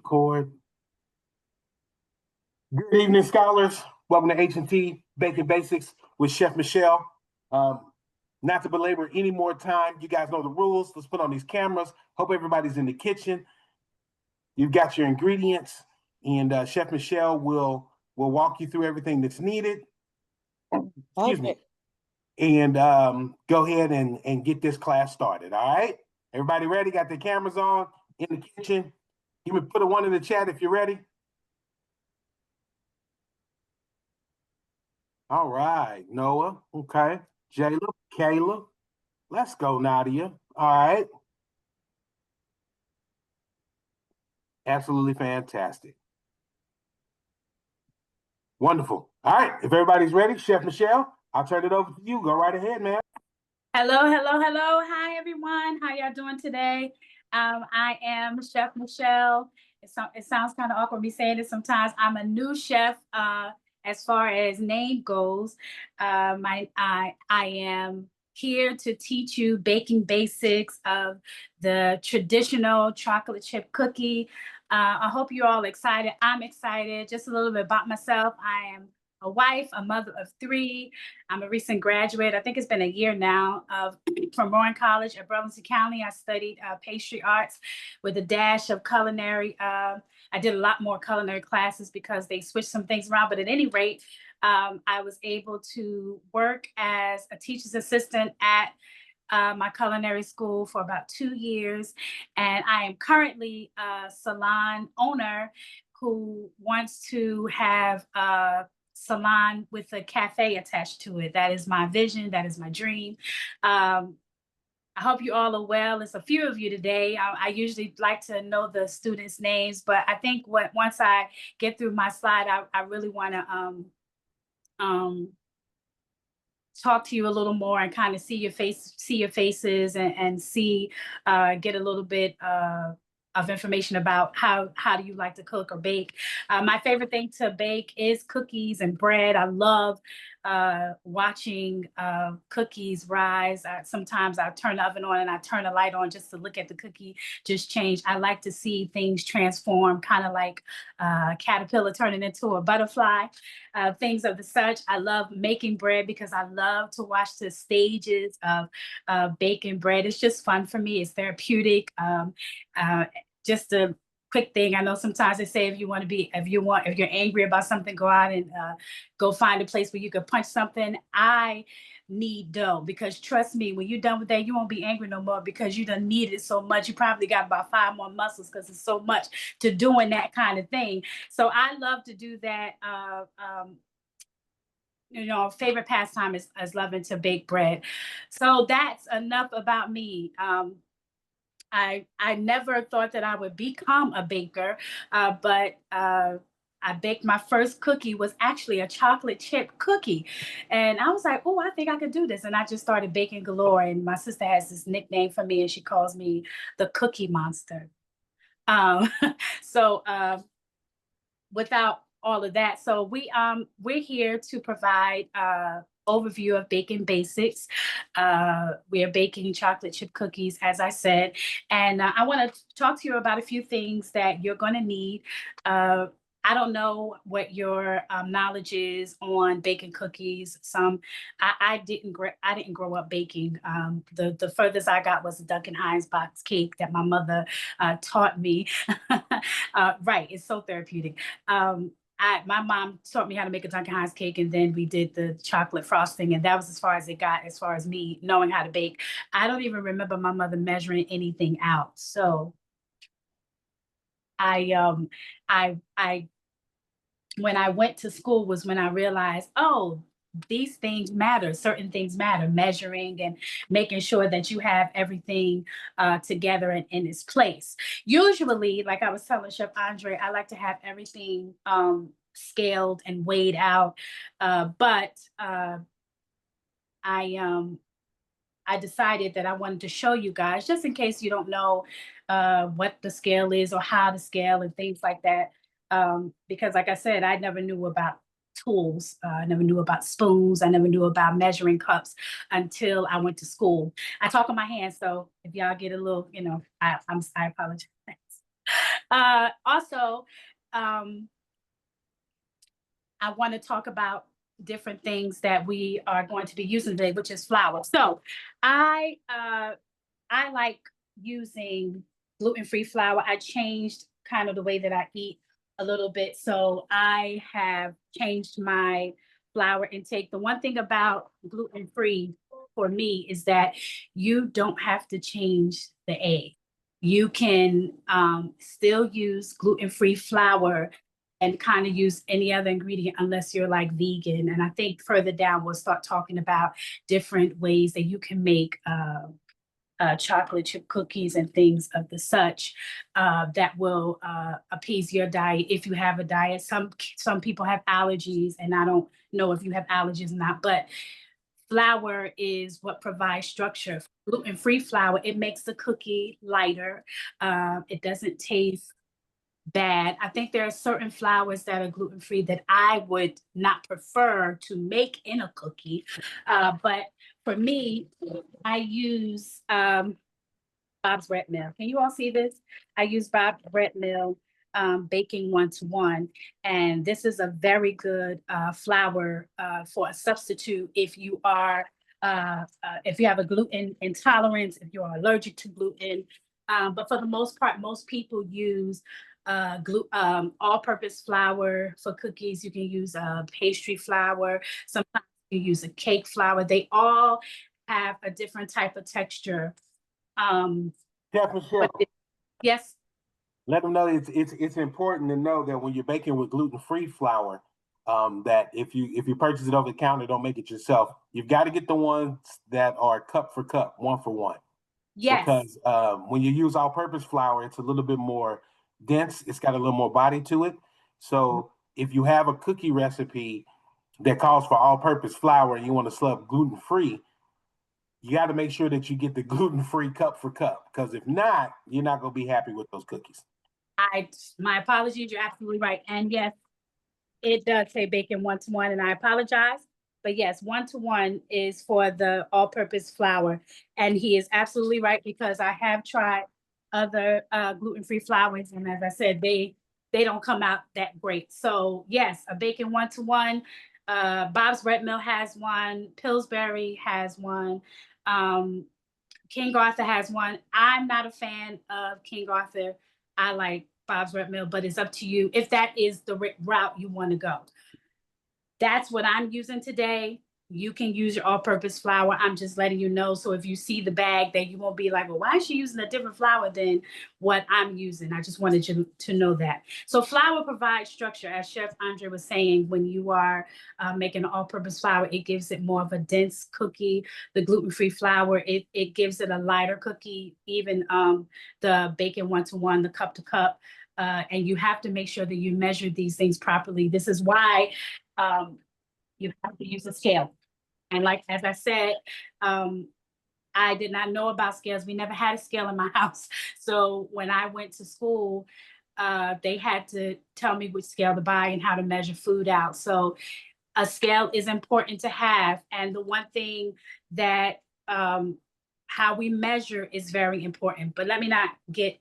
Record. Good evening, scholars. Welcome to H&T Baking Basics with Chef Michelle. Not to belabor any more time, you guys know the rules. Let's put on these cameras. Hope everybody's in the kitchen. You've got your ingredients, and Chef Michelle will walk you through everything that's needed. Excuse me. And go ahead and get this class started, all right? Everybody ready? Got their cameras on in the kitchen? You can put a 1 in the chat if you're ready. All right, Noah, okay. Jayla, Kayla, let's go, Nadia. All right. Absolutely fantastic. Wonderful. All right, if everybody's ready, Chef Michelle, I'll turn it over to you. Go right ahead, man. Hello, hello, hello. Hi, everyone. How y'all doing today? I am Chef Michelle. It sounds kind of awkward me saying it sometimes. I'm a new chef as far as name goes. I am here to teach you baking basics of the traditional chocolate chip cookie. I hope you're all excited. I'm excited. Just a little bit about myself. I am a wife, a mother of 3. I'm a recent graduate. I think it's been a year now from Rowan College at Burlington County. I studied pastry arts with a dash of culinary. I did a lot more culinary classes because they switched some things around. But at any rate, I was able to work as a teacher's assistant at my culinary school for about 2 years. And I am currently a salon owner who wants to have a salon with a cafe attached to it. That is my vision. That is my dream. I hope you all are well. It's a few of you today. I usually like to know the students' names, but I think once I get through my slide, I really want to talk to you a little more and kind of see your faces and see, get a little bit of information about how do you like to cook or bake. My favorite thing to bake is cookies and bread. I love watching cookies rise. Sometimes I turn the oven on and I turn the light on just to look at the cookie just change. I like to see things transform, kind of like a caterpillar turning into a butterfly, things of the such. I love making bread because I love to watch the stages of baking bread. It's just fun for me. It's therapeutic. Just a quick thing. I know sometimes they say if you're angry about something, go out and go find a place where you can punch something. I need dough because trust me, when you're done with that, you won't be angry no more because you done needed it so much. You probably got about 5 more muscles because it's so much to doing that kind of thing. So I love to do that. Favorite pastime is loving to bake bread. So that's enough about me. I never thought that I would become a baker, but I baked my first cookie was actually a chocolate chip cookie. And I was like, oh, I think I could do this. And I just started baking galore. And my sister has this nickname for me and she calls me the Cookie Monster. Um, so without all of that, so we're here to provide overview of baking basics. We are baking chocolate chip cookies, as I said, and I want to talk to you about a few things that you're going to need. I don't know what your knowledge is on baking cookies. I didn't grow up baking. The furthest I got was a Duncan Hines box cake that my mother taught me. Right, it's so therapeutic. My mom taught me how to make a Duncan Hines cake, and then we did the chocolate frosting, and that was as far as it got, as far as me knowing how to bake. I don't even remember my mother measuring anything out. So I when I went to school was when I realized, oh, these things matter. Certain things matter, measuring and making sure that you have everything together and in its place. Usually, like I was telling Chef Andre, I like to have everything scaled and weighed out. But I decided that I wanted to show you guys, just in case you don't know what the scale is or how to scale and things like that. Because like I said, I never knew about tools. I never knew about spoons. I never knew about measuring cups until I went to school. I talk on my hands, so if y'all get a little, I apologize. Also, I want to talk about different things that we are going to be using today, which is flour. So I like using gluten-free flour. I changed kind of the way that I eat a little bit. So I have changed my flour intake. The one thing about gluten-free for me is that you don't have to change the egg. You can still use gluten-free flour and kind of use any other ingredient unless you're like vegan. And I think further down, we'll start talking about different ways that you can make chocolate chip cookies and things of the such that will appease your diet if you have a diet. Some people have allergies, and I don't know if you have allergies or not, but flour is what provides structure. Gluten-free flour, it makes the cookie lighter. It doesn't taste bad. I think there are certain flours that are gluten-free that I would not prefer to make in a cookie. But for me, I use Bob's Red Mill. Can you all see this? I use Bob's Red Mill baking 1-to-1. And this is a very good flour for a substitute if you are if you have a gluten intolerance, if you are allergic to gluten. But for the most part, most people use all-purpose flour for cookies. You can use pastry flour. Sometimes you use a cake flour. They all have a different type of texture. Chef Michelle, Yes. let them know it's important to know that when you're baking with gluten-free flour, that if you purchase it over the counter, don't make it yourself. You've got to get the ones that are cup for cup, 1-for-1. Yes. Because when you use all-purpose flour, it's a little bit more dense. It's got a little more body to it. So if you have a cookie recipe that calls for all-purpose flour and you want to sub gluten-free, you got to make sure that you get the gluten-free cup for cup. Because if not, you're not going to be happy with those cookies. My apologies. You're absolutely right. And yes, it does say bacon 1-to-1, and I apologize. But yes, 1-to-1 is for the all-purpose flour. And he is absolutely right, because I have tried other gluten-free flours, and as I said, they don't come out that great. So yes, a bacon 1-to-1. Bob's Red Mill has one. Pillsbury has one. King Arthur has one. I'm not a fan of King Arthur. I like Bob's Red Mill, but it's up to you if that is the route you want to go. That's what I'm using today. You can use your all-purpose flour. I'm just letting you know. So if you see the bag, that you won't be like, well, why is she using a different flour than what I'm using? I just wanted you to know that. So flour provides structure, as Chef Andre was saying. When you are making an all-purpose flour, it gives it more of a dense cookie. The gluten-free flour, it gives it a lighter cookie. Even the bacon 1-to-1, the cup to cup. And you have to make sure that you measure these things properly. This is why you have to use a scale. And like, as I said, I did not know about scales. We never had a scale in my house. So when I went to school, they had to tell me which scale to buy and how to measure food out. So a scale is important to have. And the one thing that how we measure is very important. But let me not get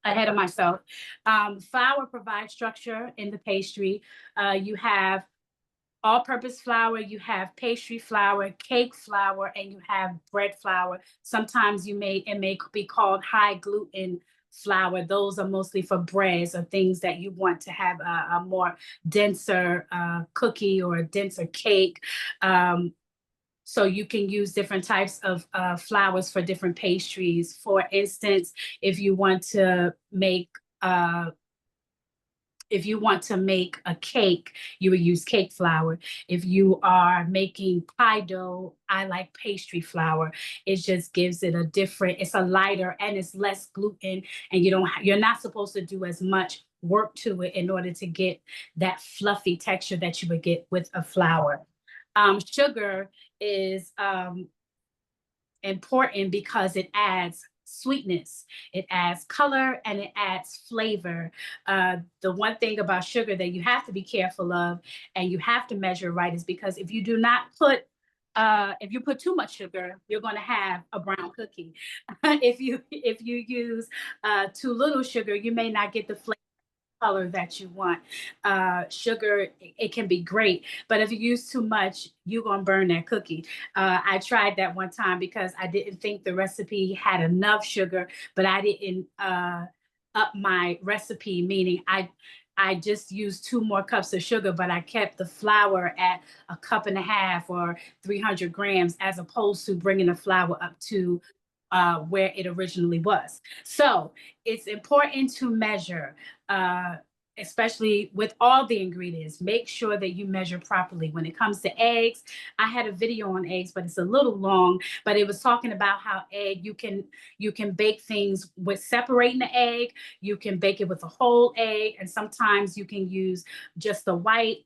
ahead of myself. Flour provides structure in the pastry. You have all-purpose flour, you have pastry flour, cake flour, and you have bread flour. Sometimes it may be called high gluten flour. Those are mostly for breads or things that you want to have a more denser cookie or a denser cake. So you can use different types of flours for different pastries. For instance, if you want to make a cake, you would use cake flour. If you are making pie dough, I like pastry flour. It just gives it it's a lighter and it's less gluten, and you're not supposed to do as much work to it in order to get that fluffy texture that you would get with a flour. Sugar is important because it adds sweetness, it adds color, and it adds flavor. The one thing about sugar that you have to be careful of and you have to measure right is because if you do not put If you put too much sugar, you're going to have a brown cookie. If you use too little sugar, you may not get the flavor color that you want. Sugar, it can be great, but if you use too much, you're gonna burn that cookie. I tried that one time because I didn't think the recipe had enough sugar, but I didn't up my recipe, meaning I just used 2 more cups of sugar, but I kept the flour at 1.5 cups or 300 grams, as opposed to bringing the flour up to where it originally was. So it's important to measure, especially with all the ingredients. Make sure that you measure properly. When it comes to eggs, I had a video on eggs, but it's a little long, but it was talking about how you can bake things with separating the egg. You can bake it with a whole egg, and sometimes you can use just the white.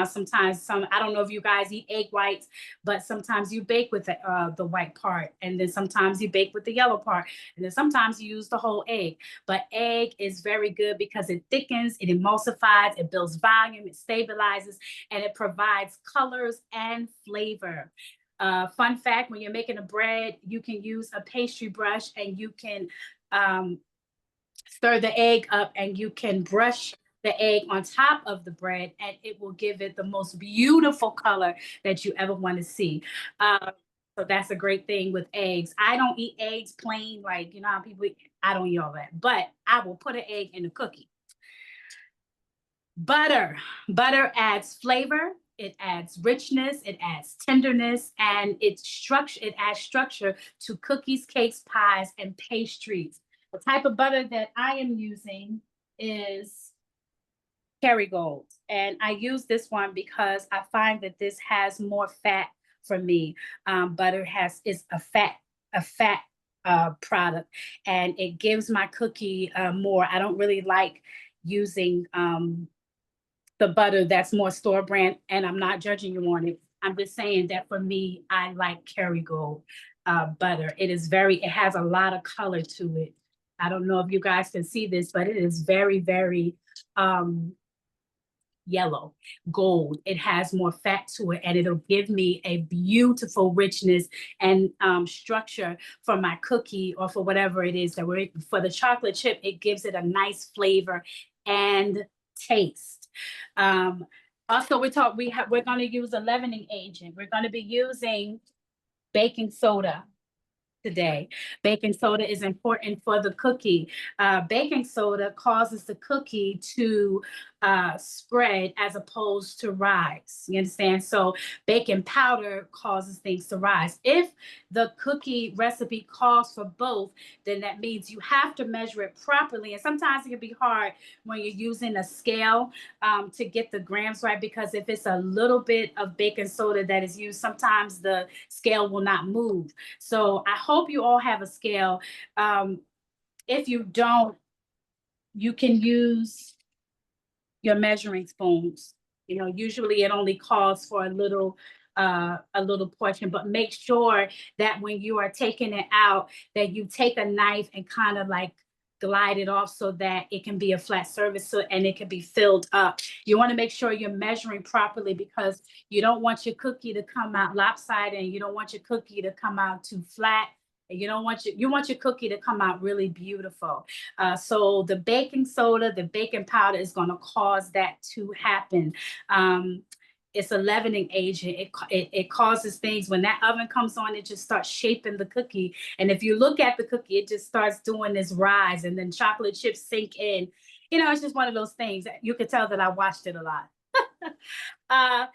Sometimes I don't know if you guys eat egg whites, but sometimes you bake with the white part, and then sometimes you bake with the yellow part, and then sometimes you use the whole egg. But egg is very good because it thickens, it emulsifies, it builds volume, it stabilizes, and it provides colors and flavor. Fun fact, when you're making a bread, you can use a pastry brush, and you can stir the egg up, and you can brush the egg on top of the bread, and it will give it the most beautiful color that you ever want to see. So that's a great thing with eggs. I don't eat eggs plain, like, how people eat. I don't eat all that, but I will put an egg in a cookie. Butter adds flavor, it adds richness, it adds tenderness, and it adds structure to cookies, cakes, pies, and pastries. The type of butter that I am using is Kerrygold, and I use this one because I find that this has more fat for me. Butter is a fat product, and it gives my cookie more. I don't really like using the butter that's more store brand, and I'm not judging you on it. I'm just saying that for me, I like Kerrygold butter. It has a lot of color to it. I don't know if you guys can see this, but it is very, very yellow, gold. It has more fat to it, and it'll give me a beautiful richness and structure for my cookie, or for whatever it is that for the chocolate chip. It gives it a nice flavor and taste. Also, we're going to use a leavening agent. We're going to be using baking soda today. Baking soda is important for the cookie. Baking soda causes the cookie to spread as opposed to rise. You understand? So baking powder causes things to rise. If the cookie recipe calls for both, then that means you have to measure it properly. And sometimes it can be hard when you're using a scale to get the grams right, because if it's a little bit of baking soda that is used, sometimes the scale will not move. So I hope you all have a scale. If you don't, you can use your measuring spoons. Usually it only calls for a little portion, but make sure that when you are taking it out, that you take a knife and kind of like glide it off so that it can be a flat surface, and it can be filled up. You want to make sure you're measuring properly, because you don't want your cookie to come out lopsided, and you don't want your cookie to come out too flat. And you want your cookie to come out really beautiful. So the baking soda, the baking powder is going to cause that to happen. It's a leavening agent. It causes things, when that oven comes on, it just starts shaping the cookie. And if you look at the cookie, it just starts doing this rise, and then chocolate chips sink in. It's just one of those things that you could tell that I watched it a lot. I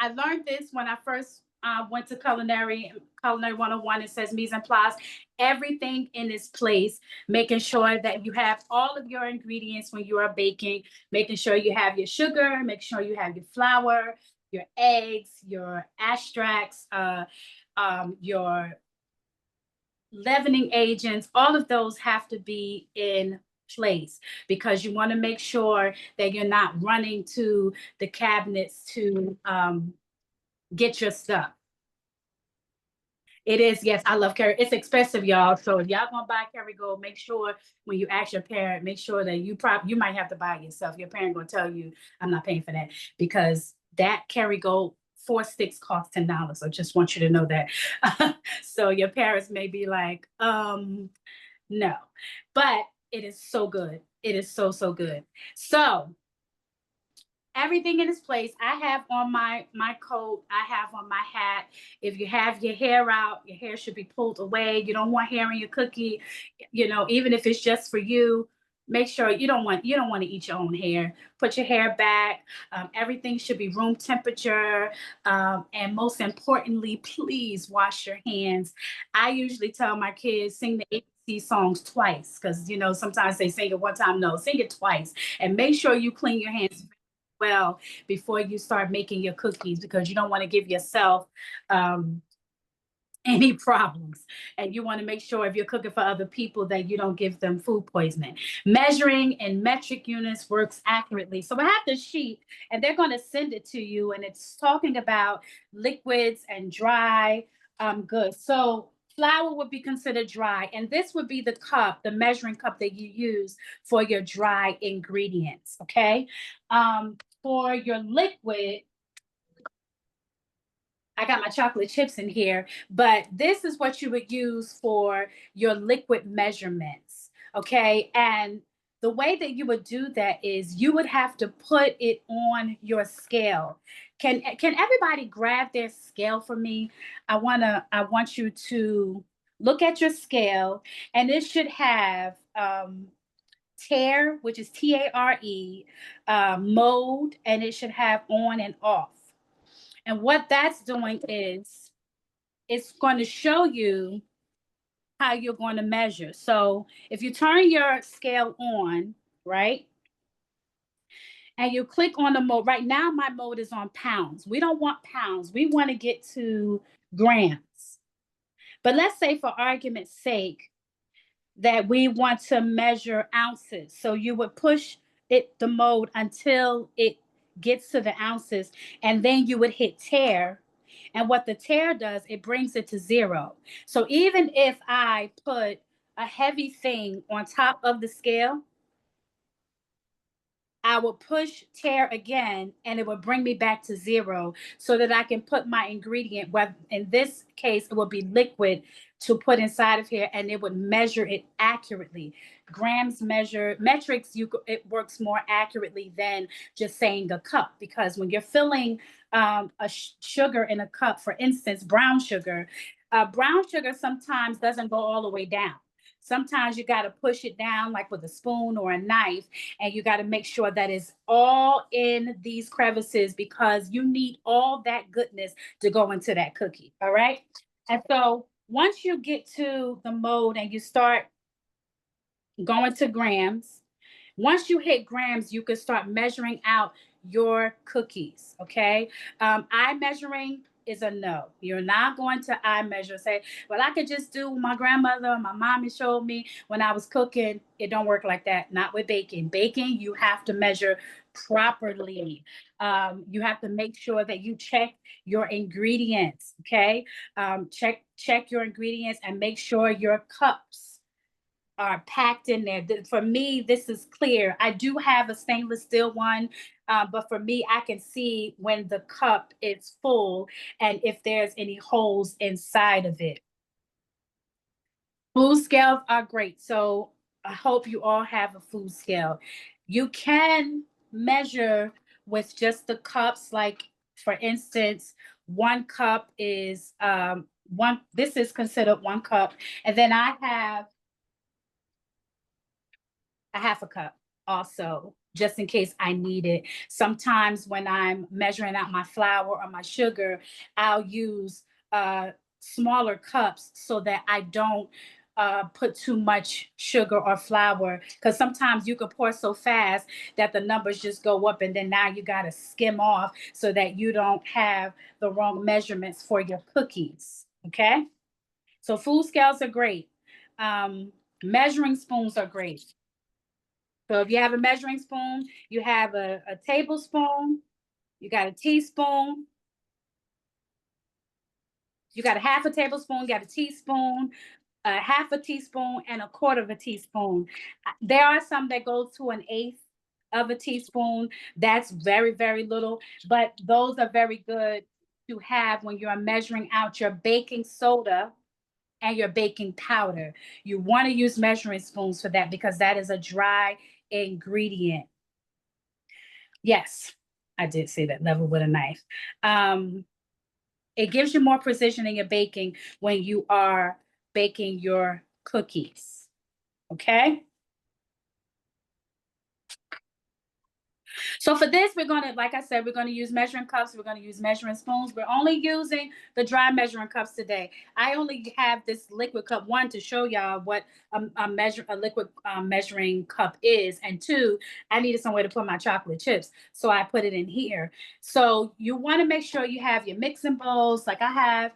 learned this when I first went to culinary 101. It says mise en place, everything in its place, making sure that you have all of your ingredients when you are baking, making sure you have your sugar, make sure you have your flour, your eggs, your extracts, your leavening agents. All of those have to be in place, because you want to make sure that you're not running to the cabinets to get your stuff. It is, yes, I love Kerry. It's expensive, y'all. So if y'all gonna buy Kerrygold, make sure when you ask your parent, make sure that you might have to buy it yourself. Your parent gonna tell you, I'm not paying for that, because that Kerrygold 4 sticks cost $10. I just want you to know that. So your parents may be like, no, but it is so good. It is so, so good. So everything in its place. I have on my coat. I have on my hat. If you have your hair out, your hair should be pulled away. You don't want hair in your cookie. You know, even if it's just for you, make sure you don't want to eat your own hair. Put your hair back. Everything should be room temperature. And most importantly, please wash your hands. I usually tell my kids sing the ABC songs twice because sometimes they sing it one time. No, sing it twice, and make sure you clean your hands well before you start making your cookies, because you don't want to give yourself any problems. And you want to make sure if you're cooking for other people that you don't give them food poisoning. Measuring in metric units works accurately. So I have this sheet and they're going to send it to you, and it's talking about liquids and dry goods. So flour would be considered dry, and this would be the cup, the measuring cup that you use for your dry ingredients. Okay. For your liquid, I got my chocolate chips in here, but this is what you would use for your liquid measurements. Okay. And the way that you would do that is you would have to put it on your scale. Can everybody grab their scale for me? I want you to look at your scale, and it should have tare, which is TARE, mode, and it should have on and off. And what that's doing is it's going to show you how you're going to measure. So if you turn your scale on, right, and you click on the mode, right now my mode is on pounds. We don't want pounds. We want to get to grams. But let's say for argument's sake that we want to measure ounces. So you would push the mode until it gets to the ounces, and then you would hit tare. And what the tare does, it brings it to 0. So even if I put a heavy thing on top of the scale, I will push tare again, and it will bring me back to 0 so that I can put my ingredient, well, in this case, it will be liquid, to put inside of here, and it would measure it accurately. Grams measure, metrics, it works more accurately than just saying a cup, because when you're filling sugar in a cup, for instance, brown sugar sometimes doesn't go all the way down. Sometimes you got to push it down like with a spoon or a knife, and you got to make sure that it's all in these crevices, because you need all that goodness to go into that cookie. All right. And so once you get to the mode and you start going to grams, once you hit grams, you can start measuring out your cookies. Okay. Eye measuring is a no. You're not going to eye measure. Say, well, I could just do my grandmother, my mommy showed me when I was cooking. It don't work like that. Not with baking. Baking, you have to measure properly. You have to make sure that you check your ingredients. Okay. Check your ingredients and make sure your cups are packed in there. For me, this is clear. I do have a stainless steel one, but for me, I can see when the cup is full and if there's any holes inside of it. Food scales are great. So I hope you all have a food scale. You can measure with just the cups. Like, for instance, 1 cup is this is considered 1 cup. And then I have a half a cup also, just in case I need it. Sometimes when I'm measuring out my flour or my sugar, I'll use smaller cups so that I don't put too much sugar or flour, because sometimes you can pour so fast that the numbers just go up, and then now you got to skim off so that you don't have the wrong measurements for your cookies. Okay. So food scales are great. Measuring spoons are great. So if you have a measuring spoon, you have a tablespoon, you got a teaspoon, you got a half a tablespoon, you got a teaspoon, a half a teaspoon, and a quarter of a teaspoon. There are some that go to an eighth of a teaspoon. That's very, very little, but those are very good. to have when you're measuring out your baking soda and your baking powder. You want to use measuring spoons for that because that is a dry ingredient. Yes, I did say that, level with a knife. It gives you more precision in your baking when you are baking your cookies. Okay. So for this, we're going to, like I said, we're going to use measuring cups. We're going to use measuring spoons. We're only using the dry measuring cups today. I only have this liquid cup, one, to show y'all what a liquid measuring cup is. And two, I needed somewhere to put my chocolate chips. So I put it in here. So you want to make sure you have your mixing bowls. Like I have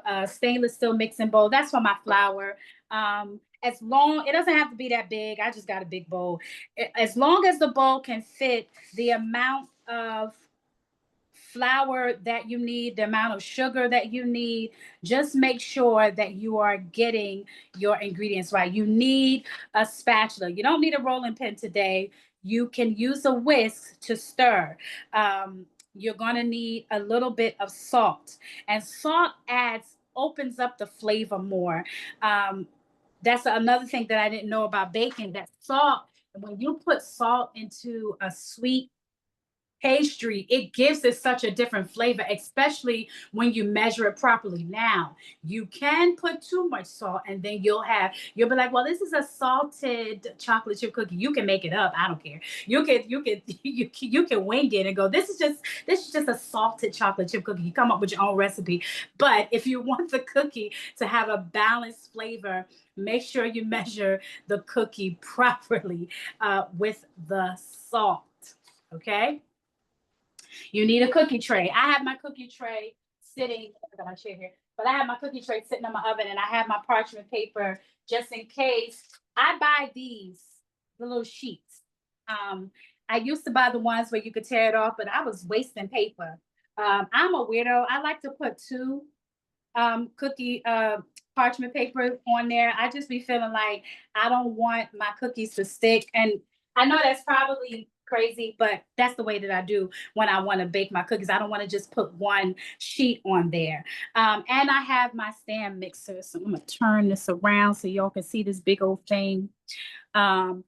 a stainless steel mixing bowl. That's for my flour. As long, it doesn't have to be that big. I just got a big bowl. As long as the bowl can fit the amount of flour that you need, the amount of sugar that you need, just make sure that you are getting your ingredients right. You need a spatula. You don't need a rolling pin today. You can use a whisk to stir. You're going to need a little bit of salt, and salt opens up the flavor more. That's another thing that I didn't know about baking, that salt, when you put salt into a sweet pastry, it gives it such a different flavor, especially when you measure it properly. Now, you can put too much salt and then you'll be like, well, this is a salted chocolate chip cookie. You can make it up. I don't care. You can wing it and go, this is just a salted chocolate chip cookie. You come up with your own recipe. But if you want the cookie to have a balanced flavor, make sure you measure the cookie properly with the salt. Okay. You need a cookie tray. I have my cookie tray sitting, I got my chair here, but I have my cookie tray sitting in my oven and I have my parchment paper just in case. I buy the little sheets. I used to buy the ones where you could tear it off, but I was wasting paper. I'm a weirdo. I like to put two cookie parchment paper on there. I just be feeling like I don't want my cookies to stick. And I know that's probably crazy, but that's the way that I do when I want to bake my cookies. I don't want to just put one sheet on there. And I have my stand mixer. So I'm going to turn this around so y'all can see this big old thing. And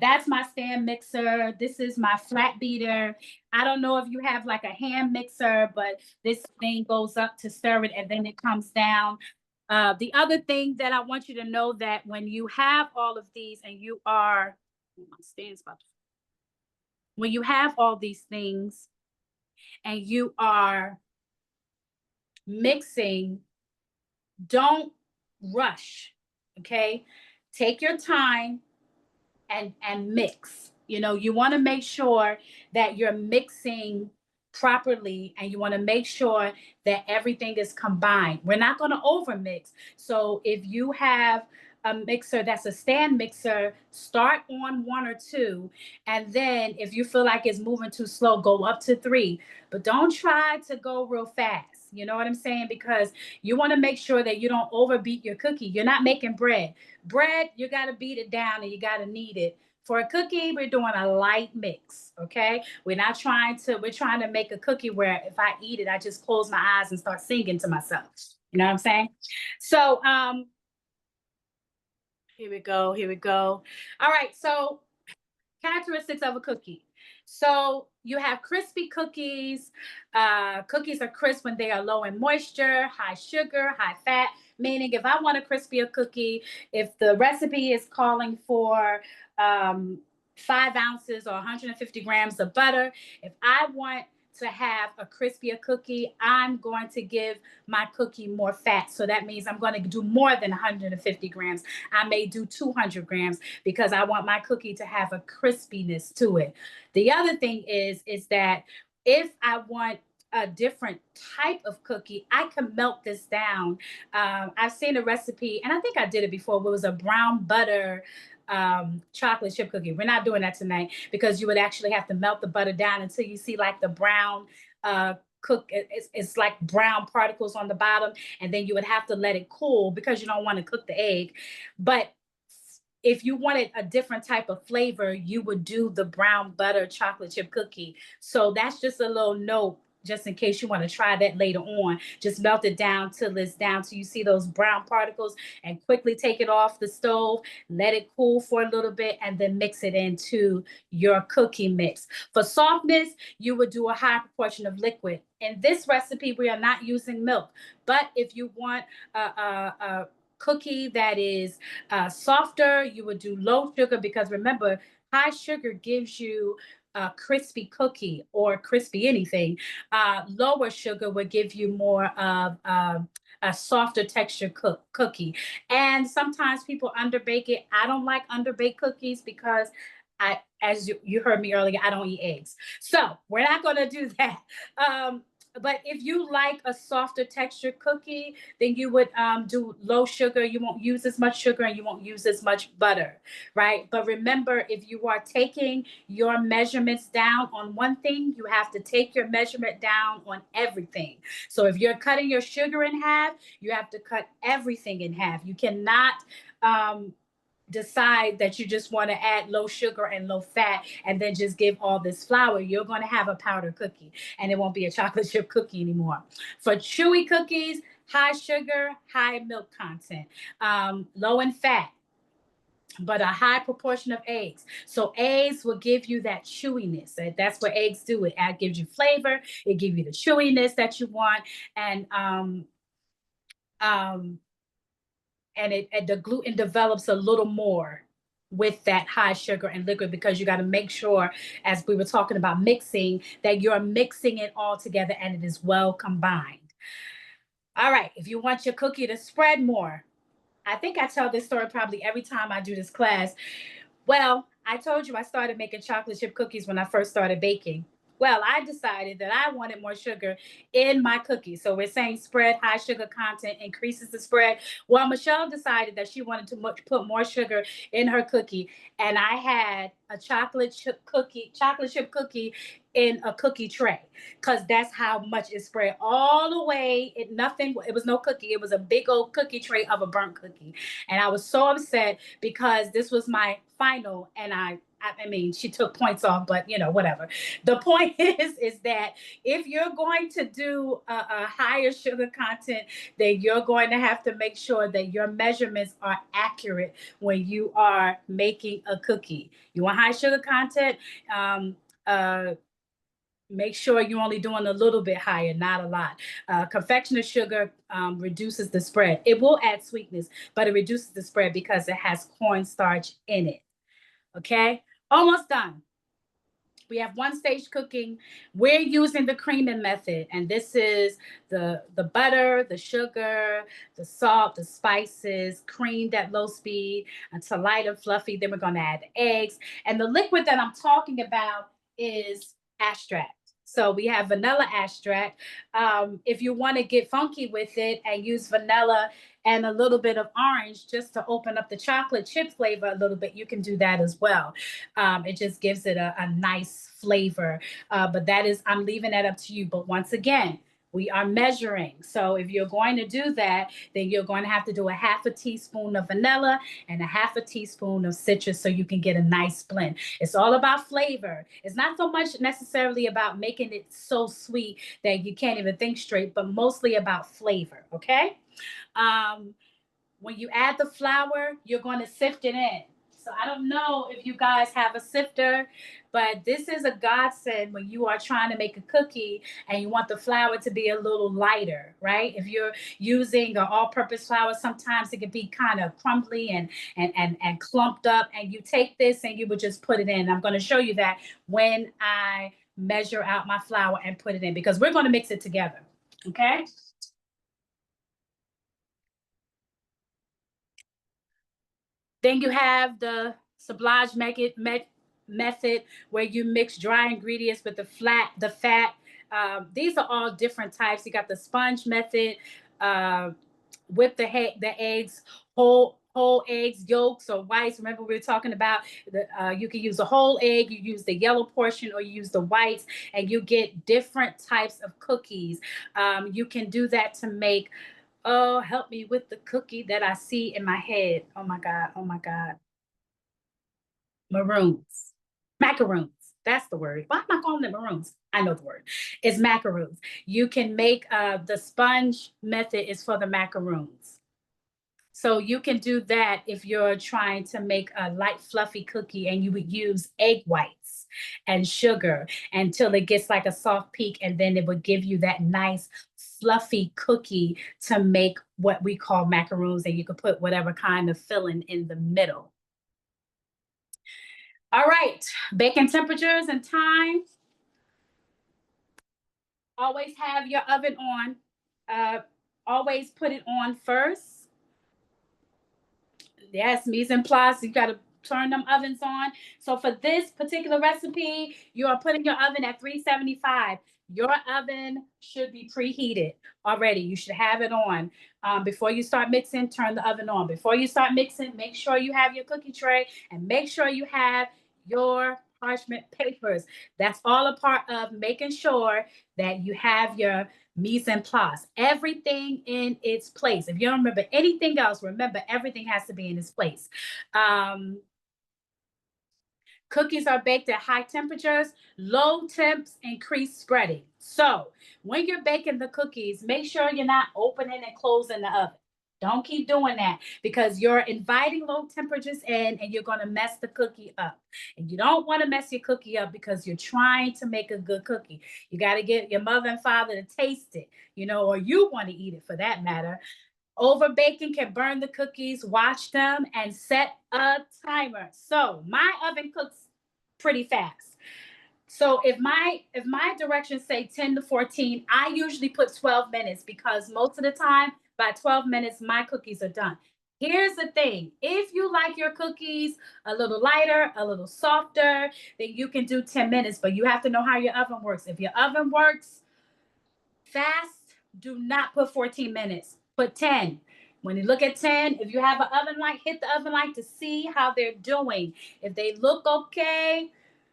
that's my stand mixer. This is my flat beater. I don't know if you have like a hand mixer, but this thing goes up to stir it and then it comes down. The other thing that I want you to know, that when you have all of these and you are, my stand's about to, when you have all these things and you are mixing, don't rush, okay? Take your time and mix. You know, you want to make sure that you're mixing properly and you want to make sure that everything is combined. We're not going to over mix. So if you have a mixer that's a stand mixer, start on 1 or 2. And then if you feel like it's moving too slow, go up to 3. But don't try to go real fast. You know what I'm saying? Because you want to make sure that you don't overbeat your cookie. You're not making bread. Bread, you got to beat it down and you got to knead it. For a cookie, we're doing a light mix, okay? We're trying to make a cookie where if I eat it, I just close my eyes and start singing to myself. You know what I'm saying? So, here we go. All right, so characteristics of a cookie. So you have crispy cookies. Cookies are crisp when they are low in moisture, high sugar, high fat. Meaning, if I want a crispier cookie, if the recipe is calling for 5 ounces or 150 grams of butter, if I want to have a crispier cookie, I'm going to give my cookie more fat. So that means I'm going to do more than 150 grams. I may do 200 grams because I want my cookie to have a crispiness to it. The other thing is that if I want a different type of cookie, I can melt this down. I've seen a recipe, and I think I did it before. It was a brown butter chocolate chip cookie. We're not doing that tonight because you would actually have to melt the butter down until you see like the brown it's like brown particles on the bottom, and then you would have to let it cool because you don't want to cook the egg. But if you wanted a different type of flavor, you would do the brown butter chocolate chip cookie. So that's just a little note just in case you want to try that later on. Just melt it down till it's down till you see those brown particles, and quickly take it off the stove, let it cool for a little bit, and then mix it into your cookie mix. For softness, you would do a high proportion of liquid. In this recipe, we are not using milk, but if you want a cookie that is softer, you would do low sugar, because remember, high sugar gives you a crispy cookie or crispy anything. Lower sugar would give you more of a softer texture cookie. And sometimes people underbake it. I don't like underbaked cookies because as you heard me earlier, I don't eat eggs. So we're not going to do that. But if you like a softer texture cookie, then you would do low sugar. You won't use as much sugar and you won't use as much butter, right? But remember, if you are taking your measurements down on one thing, you have to take your measurement down on everything. So if you're cutting your sugar in half, you have to cut everything in half. You cannot decide that you just want to add low sugar and low fat and then just give all this flour. You're going to have a powder cookie and it won't be a chocolate chip cookie anymore. For chewy cookies, high sugar, high milk content, low in fat, but a high proportion of eggs. So eggs will give you that chewiness. That's what eggs do. It gives you flavor. It gives you the chewiness that you want. And the gluten develops a little more with that high sugar and liquid, because you got to make sure, as we were talking about mixing, that you're mixing it all together and it is well combined. All right, if you want your cookie to spread more, I think I tell this story probably every time I do this class. Well, I told you I started making chocolate chip cookies when I first started baking. Well, I decided that I wanted more sugar in my cookies. So we're saying spread, high sugar content increases the spread. Well, Michelle decided that she wanted to put more sugar in her cookie. And I had a chocolate chip cookie in a cookie tray, because that's how much it spread all the way. It was no cookie. It was a big old cookie tray of a burnt cookie. And I was so upset because this was my final, and I mean, she took points off, but whatever. The point is that if you're going to do a higher sugar content, then you're going to have to make sure that your measurements are accurate when you are making a cookie. You want high sugar content? Make sure you're only doing a little bit higher, not a lot. Confectioner sugar reduces the spread. It will add sweetness, but it reduces the spread because it has cornstarch in it. Okay, almost done. We have one stage cooking. We're using the creaming method, and this is the butter, the sugar, the salt, the spices, creamed at low speed until light and fluffy. Then we're going to add the eggs, and the liquid that I'm talking about is extract. So we have vanilla extract. If you want to get funky with it and use vanilla and a little bit of orange just to open up the chocolate chip flavor a little bit, you can do that as well. It just gives it a nice flavor. But I'm leaving that up to you. But once again, we are measuring. So if you're going to do that, then you're going to have to do a half a teaspoon of vanilla and a half a teaspoon of citrus so you can get a nice blend. It's all about flavor. It's not so much necessarily about making it so sweet that you can't even think straight, but mostly about flavor, okay? When you add the flour, you're going to sift it in. So I don't know if you guys have a sifter, but this is a godsend when you are trying to make a cookie and you want the flour to be a little lighter, right? If you're using an all-purpose flour, sometimes it can be kind of crumbly and clumped up. And you take this and you would just put it in. I'm going to show you that when I measure out my flour and put it in, because we're going to mix it together, okay? Then you have the sablage method where you mix dry ingredients with the fat. These are all different types. You got the sponge method, whip the eggs, whole eggs, yolks or whites. Remember we were talking about you can use a whole egg, you use the yellow portion, or you use the whites, and you get different types of cookies. You can do that to make. Oh, help me with the cookie that I see in my head. Oh my God. Oh my God. Maroons. Macaroons. That's the word. Why am I calling them maroons? I know the word. It's macaroons. You can make the sponge method is for the macaroons. So you can do that if you're trying to make a light, fluffy cookie, and you would use egg whites and sugar until it gets like a soft peak, and then it would give you that nice, fluffy cookie to make what we call macaroons, and you could put whatever kind of filling in the middle. All right, baking temperatures and times. Always have your oven on. Always put it on first. Yes, mise en place. You got to turn them ovens on. So for this particular recipe, you are putting your oven at 375. Your oven should be preheated already. You should have it on. Before you start mixing, turn the oven on. Before you start mixing, make sure you have your cookie tray and make sure you have your parchment papers. That's all a part of making sure that you have your mise en place, everything in its place. If you don't remember anything else, remember everything has to be in its place. Cookies are baked at high temperatures. Low temps increase spreading. So when you're baking the cookies, make sure you're not opening and closing the oven. Don't keep doing that because you're inviting low temperatures in and you're going to mess the cookie up. And you don't want to mess your cookie up because you're trying to make a good cookie. You got to get your mother and father to taste it, or you want to eat it for that matter. Over baking can burn the cookies. Watch them and set a timer. So my oven cooks pretty fast. So if my directions say 10 to 14, I usually put 12 minutes because most of the time by 12 minutes my cookies are done. Here's the thing. If you like your cookies a little lighter, a little softer, then you can do 10 minutes, but you have to know how your oven works. If your oven works fast, do not put 14 minutes. Put 10. When you look at 10, if you have an oven light, hit the oven light to see how they're doing. If they look okay,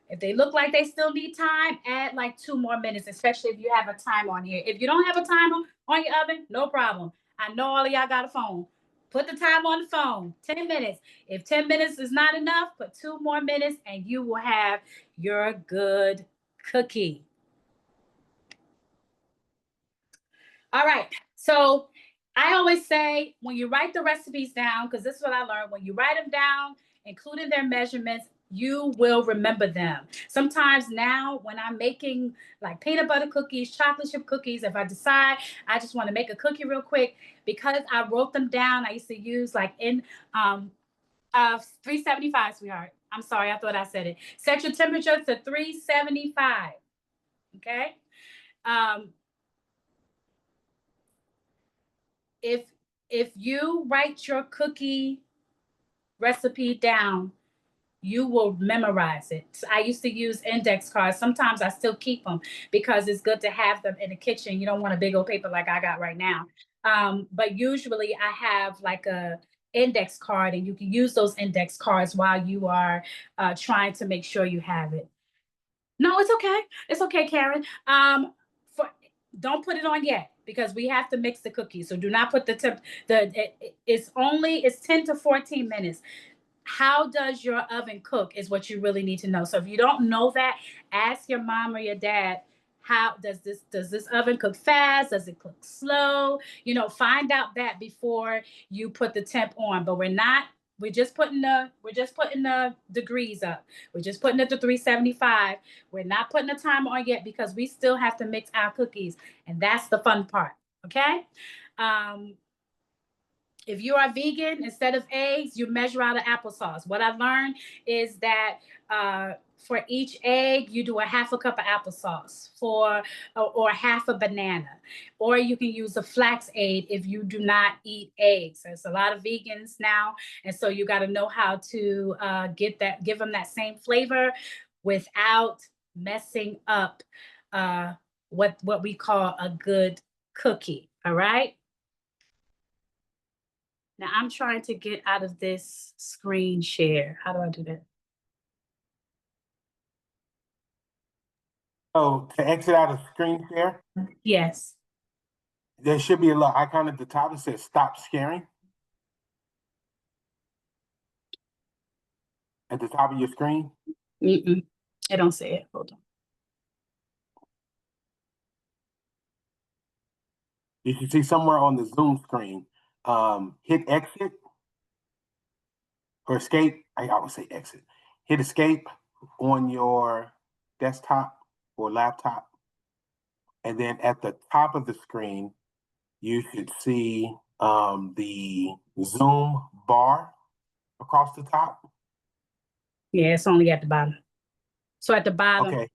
if they look like they still need time, add like 2 more minutes, especially if you have a time on here. If you don't have a timer on your oven, no problem. I know all of y'all got a phone. Put the time on the phone, 10 minutes. If 10 minutes is not enough, put 2 more minutes and you will have your good cookie. All right. So I always say when you write the recipes down, because this is what I learned, when you write them down, including their measurements, you will remember them. Sometimes now when I'm making like peanut butter cookies, chocolate chip cookies, if I decide I just want to make a cookie real quick, because I wrote them down, I used to use like in 375, sweetheart. I'm sorry, I thought I said it. Set your temperature to 375. Okay. If you write your cookie recipe down, you will memorize it. I used to use index cards. Sometimes I still keep them because it's good to have them in the kitchen. You don't want a big old paper like I got right now. But usually I have like a index card and you can use those index cards while you are trying to make sure you have it. No, it's okay. It's okay, Karen. Don't put it on yet because we have to mix the cookies. So do not put the temp. It's 10 to 14 minutes. How does your oven cook is what you really need to know. So if you don't know that, ask your mom or your dad. How does this oven cook fast? Does it cook slow? Find out that before you put the temp on. But we're just putting the degrees up. We're just putting it to 375. We're not putting the timer on yet because we still have to mix our cookies, and that's the fun part. Okay. If you are vegan, instead of eggs, you measure out an applesauce. What I've learned is that for each egg, you do a half a cup of applesauce or half a banana. Or you can use a flaxseed if you do not eat eggs. There's a lot of vegans now, and so you got to know how to give them that same flavor without messing up what we call a good cookie. All right. Now I'm trying to get out of this screen share. How do I do that? So to exit out of screen share, Yes. there should be a little icon at the top that says stop sharing at the top of your screen. Mm-mm. I don't see it. Hold on. You should see somewhere on the Zoom screen. Hit exit or escape. I always say exit. Hit escape on your desktop or laptop. And then at the top of the screen, you should see the Zoom bar across the top. Yeah, it's only at the bottom. So at the bottom. Okay.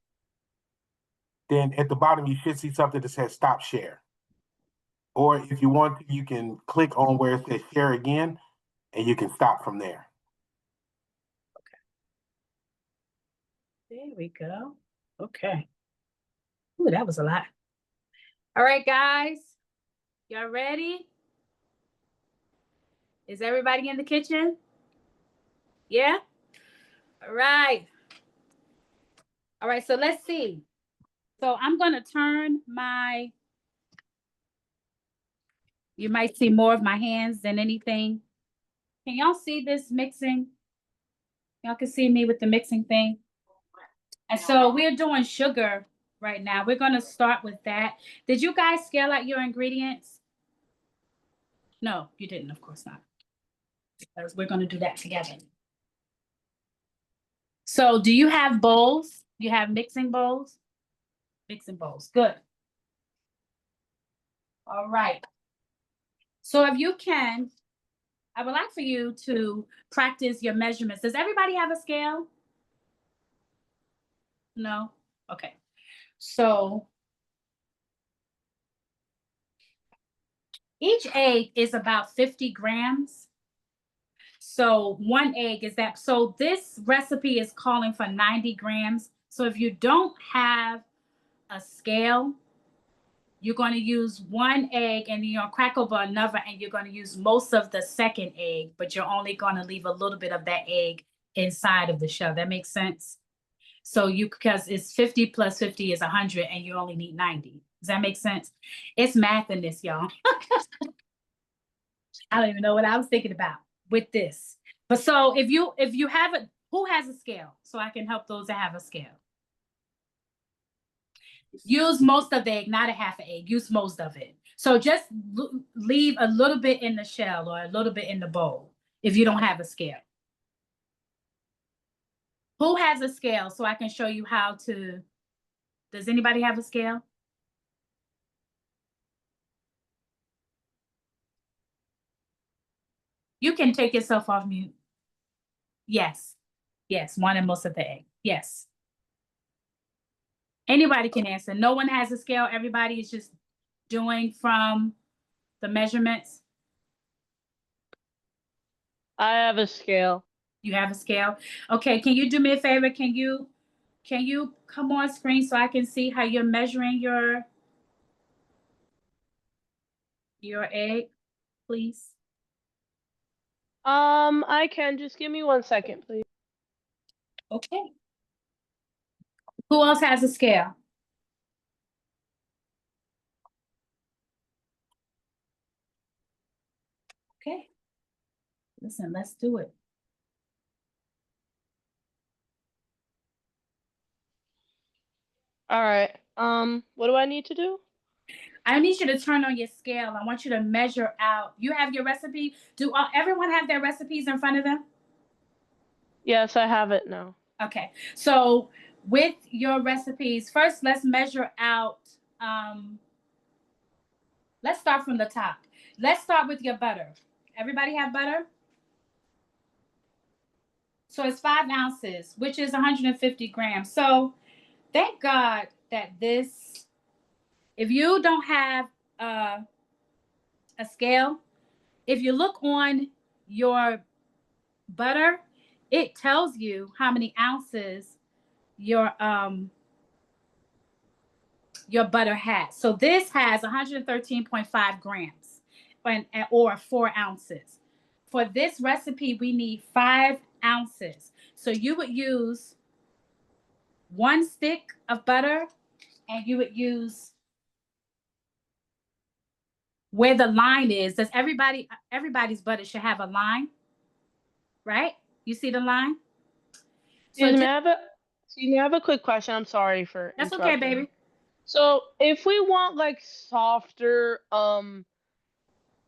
Then at the bottom, you should see something that says stop share. Or if you want to, you can click on where it says share again, and you can stop from there. There we go. Okay. Ooh, that was a lot. All right, guys. Y'all ready? Is everybody in the kitchen? Yeah? All right. All right, so let's see. So I'm going to turn my, you might see more of my hands than anything. Can y'all see this mixing? Y'all can see me with the mixing thing. And so we're doing sugar right now. We're going to start with that. Did you guys scale out your ingredients? No, you didn't, of course not. Because we're going to do that together. So do you have bowls? You have mixing bowls? Mixing bowls, good. All right. So if you can, I would like for you to practice your measurements. Does everybody have a scale? No? Okay. So each egg is about 50 grams. So one egg is that. So this recipe is calling for 90 grams. So if you don't have a scale, you're going to use one egg and you're going to crack over another and you're going to use most of the second egg, but you're only going to leave a little bit of that egg inside of the shell. That makes sense? So because it's 50 plus 50 is 100 and you only need 90. Does that make sense? It's math in this, y'all. I don't even know what I was thinking about with this. But so if you have it, who has a scale? So I can help those that have a scale. Use most of the egg, not a half an egg. Use most of it. So just leave a little bit in the shell or a little bit in the bowl if you don't have a scale. Who has a scale so I can show you how to, does anybody have a scale? You can take yourself off mute. Yes. Yes, one and most of the egg. Yes. Anybody can answer. No one has a scale. Everybody is just doing from the measurements. I have a scale. You have a scale. Okay, can you do me a favor? Can you come on screen so I can see how you're measuring your egg, please? I can. Just give me 1 second, please. Okay. Who else has a scale? Okay. Listen, let's do it. All right. What do I need to do? I need you to turn on your scale. I want you to measure out. You have your recipe. Do everyone have their recipes in front of them? Yes, I have it now. Okay. So with your recipes, first let's measure out. Let's start from the top. Let's start with your butter. Everybody have butter? So it's 5 ounces, which is 150 grams. So thank God that this, if you don't have a scale, if you look on your butter, it tells you how many ounces your butter has. So this has 113.5 grams or 4 ounces. For this recipe, we need 5 ounces. So you would use 1 stick of butter and you would use where the line is. Does everybody's butter should have a line, right? You see the line? Excuse me, So Excuse me, I have a quick question. I'm sorry for That's okay, interrupting. baby. So if we want like softer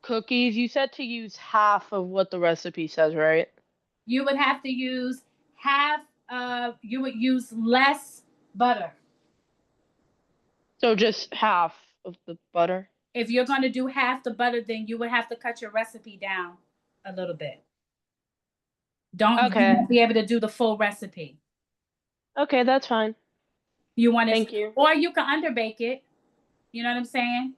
cookies, you said to use half of what the recipe says, right? You would have to use you would use less butter. So just half of the butter. If you're going to do half the butter, then you would have to cut your recipe down a little bit. You Okay. won't be able to do the full recipe. Okay, that's fine. You want to, Thank you. or you can underbake it. You know what I'm saying?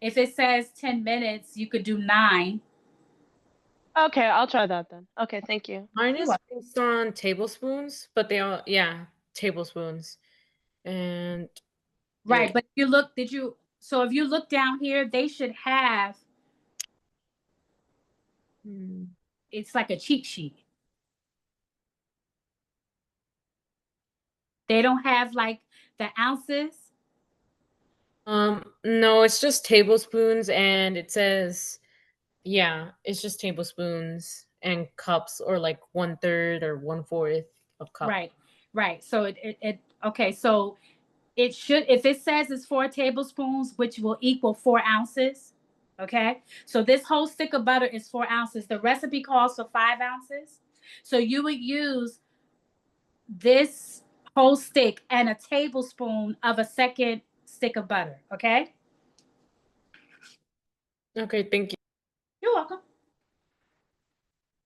If it says 10 minutes, you could do 9. Okay, I'll try that then. Okay, thank you. Mine You're is welcome. based on tablespoons, but they all, yeah, tablespoons. And Right, they- but so if you look down here, they should have, it's like a cheat sheet. They don't have like the ounces. no, it's just tablespoons, and it says, yeah, it's just tablespoons and cups, or like 1/3 or 1/4 of cup. Right, right. So okay, so it should, if it says it's 4 tablespoons, which will equal 4 ounces. Okay, so this whole stick of butter is 4 ounces. The recipe calls for 5 ounces. So you would use this whole stick and a tablespoon of a second stick of butter. Okay, Okay, thank you. you're welcome.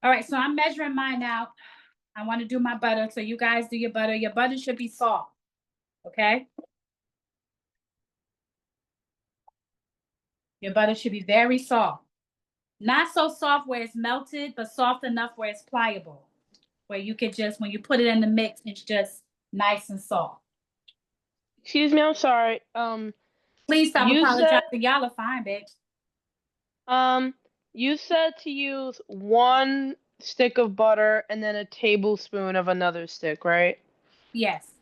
All right, so I'm measuring mine out. I want to do my butter. So you guys do your butter. Your butter should be soft. Okay. Your butter should be very soft. Not so soft where it's melted, but soft enough where it's pliable. Where you can just, when you put it in the mix, it's just nice and soft. Excuse me, I'm sorry. Please stop You said apologizing. Y'all are fine, bitch. you said to use 1 stick of butter and then a tablespoon of another stick, right? Yes.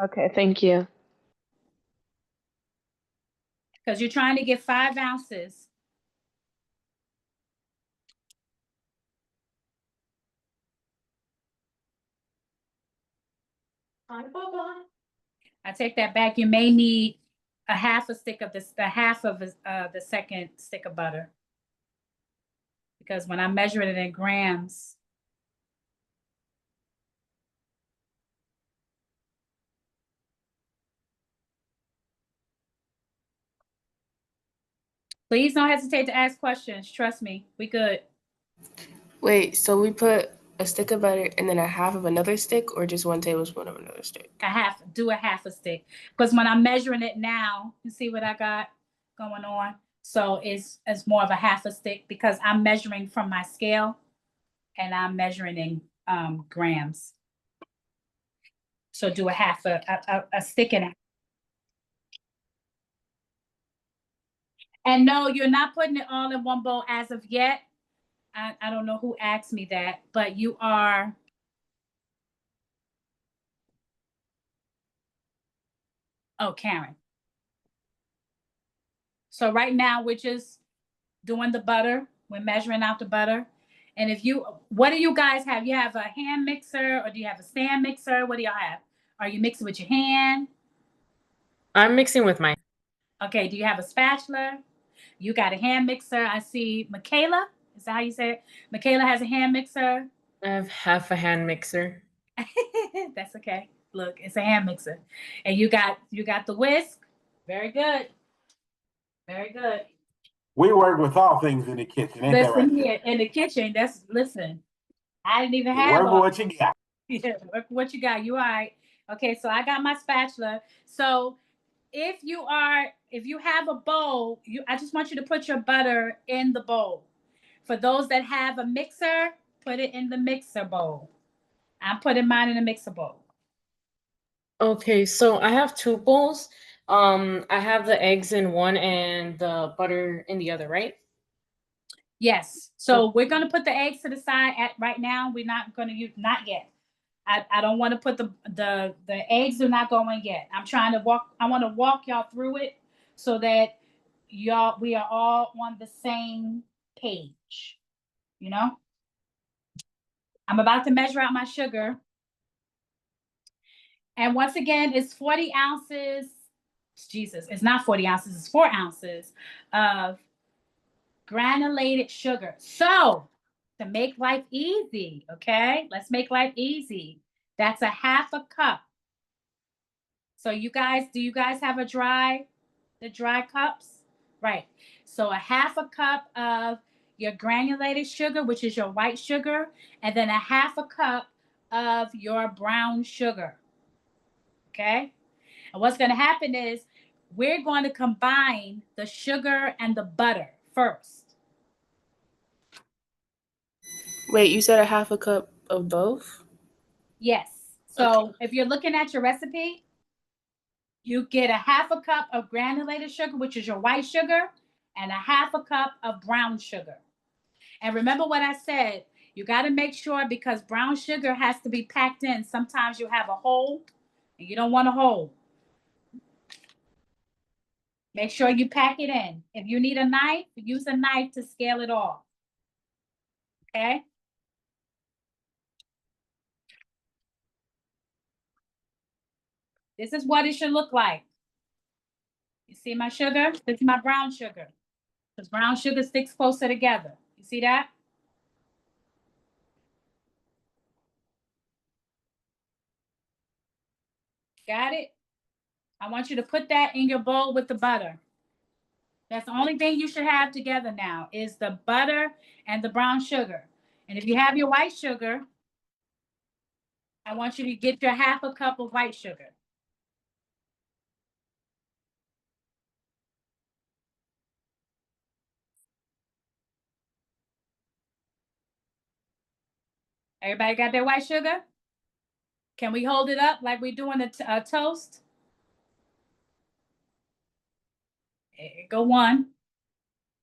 Okay, thank you. Because you're trying to get 5 ounces. I take that back. You may need a half a stick of this, the half of the second stick of butter. Because when I measure it in grams, please don't hesitate to ask questions. Trust me, we good. Wait, so we put a stick of butter and then a half of another stick, or just 1 tablespoon of another stick? Do a half a stick. Because when I'm measuring it now, you see what I got going on? So it's more of a half a stick because I'm measuring from my scale and I'm measuring in grams. So do a half a stick and a. And no, you're not putting it all in one bowl as of yet. I don't know who asked me that, but you are. Oh, Karen. So right now we're just doing the butter. We're measuring out the butter. And what do you guys have? You have a hand mixer or do you have a stand mixer? What do y'all have? Are you mixing with your hand? I'm mixing with my. Okay, do you have a spatula? You got a hand mixer. I see Michaela. Is that how you say it? Michaela has a hand mixer. I have half a hand mixer. That's okay. Look, it's a hand mixer. And you got the whisk. Very good. Very good. We work with all things in the kitchen, ain't that right? Listen here, in the kitchen, listen. I didn't even You have work with what you got. Yeah, what you got? You all right? Okay, so I got my spatula. So if you have a bowl, I just want you to put your butter in the bowl. For those that have a mixer, put it in the mixer bowl. I'm putting mine in the mixer bowl. Okay, so I have 2 bowls. I have the eggs in one and the butter in the other, right? Yes. So we're gonna put the eggs to the side right now. We're not gonna use, not yet. I don't want to put the eggs are not going yet. I want to walk y'all through it so that we are all on the same page. You know? I'm about to measure out my sugar. And once again, it's 40 ounces. Jesus, it's not 40 ounces, it's 4 ounces of granulated sugar. So to make life easy, okay, let's make life easy. That's a half a cup. So you guys, do you guys have the dry cups? Right. So a half a cup of your granulated sugar, which is your white sugar, and then a half a cup of your brown sugar. Okay. And what's going to happen is we're going to combine the sugar and the butter first. Wait, you said a half a cup of both? Yes. So if you're looking at your recipe, you get a half a cup of granulated sugar, which is your white sugar, and a half a cup of brown sugar. And remember what I said, you got to make sure because brown sugar has to be packed in. Sometimes you have a hole and you don't want a hole. Make sure you pack it in. If you need a knife, use a knife to scale it off. Okay? This is what it should look like. You see my sugar? This is my brown sugar. Because brown sugar sticks closer together. You see that? Got it? I want you to put that in your bowl with the butter. That's the only thing you should have together now is the butter and the brown sugar. And if you have your white sugar, I want you to get your half a cup of white sugar. Everybody got their white sugar? Can we hold it up like we're doing a toast? Go one.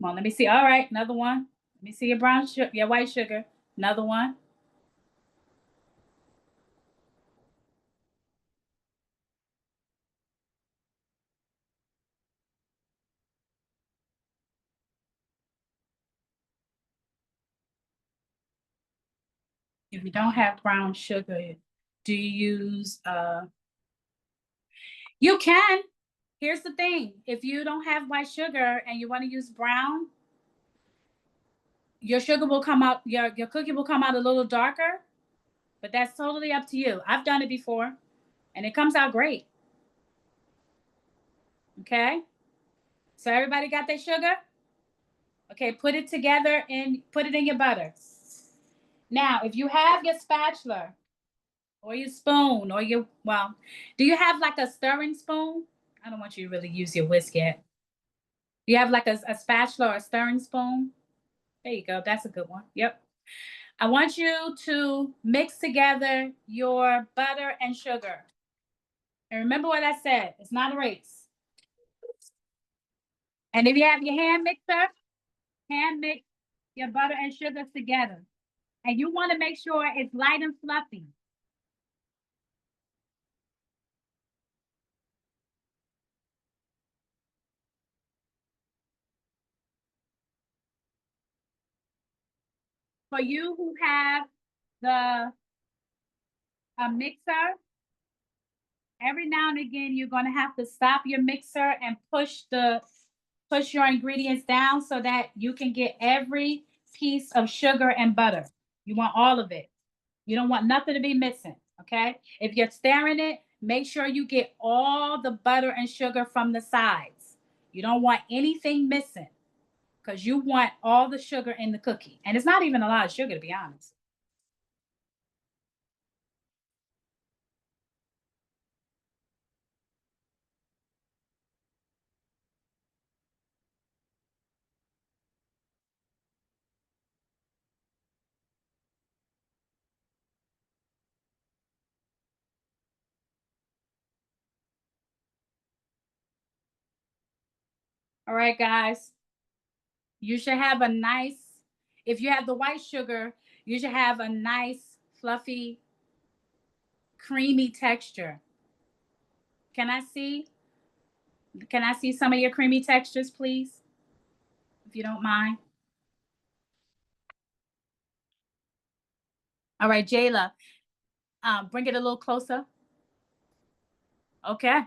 Come on, let me see. All right, another one. Let me see your brown sugar, your white sugar. Another one. If you don't have brown sugar, do you use you can. Here's the thing. If you don't have white sugar and you want to use brown, your sugar will come out, your cookie will come out a little darker, but that's totally up to you. I've done it before and it comes out great. Okay. So everybody got their sugar? Okay, put it together and put it in your butter. Now, if you have your spatula or your spoon or your, well, do you have like a stirring spoon? I don't want you to really use your whisk yet. You have like a spatula or a stirring spoon? There you go. That's a good one. Yep. I want you to mix together your butter and sugar. And remember what I said, it's not a race. And if you have your hand mixer, hand mix your butter and sugar together. And you want to make sure it's light and fluffy. For you who have a mixer, every now and again, you're going to have to stop your mixer and push your ingredients down so that you can get every piece of sugar and butter. You want all of it. You don't want nothing to be missing, okay? If you're stirring it, make sure you get all the butter and sugar from the sides. You don't want anything missing because you want all the sugar in the cookie. And it's not even a lot of sugar, to be honest. All right, guys. You should have a nice, if you have the white sugar, you should have a nice, fluffy, creamy texture. Can I see? Can I see some of your creamy textures, please? If you don't mind. All right, Jayla, bring it a little closer. Okay.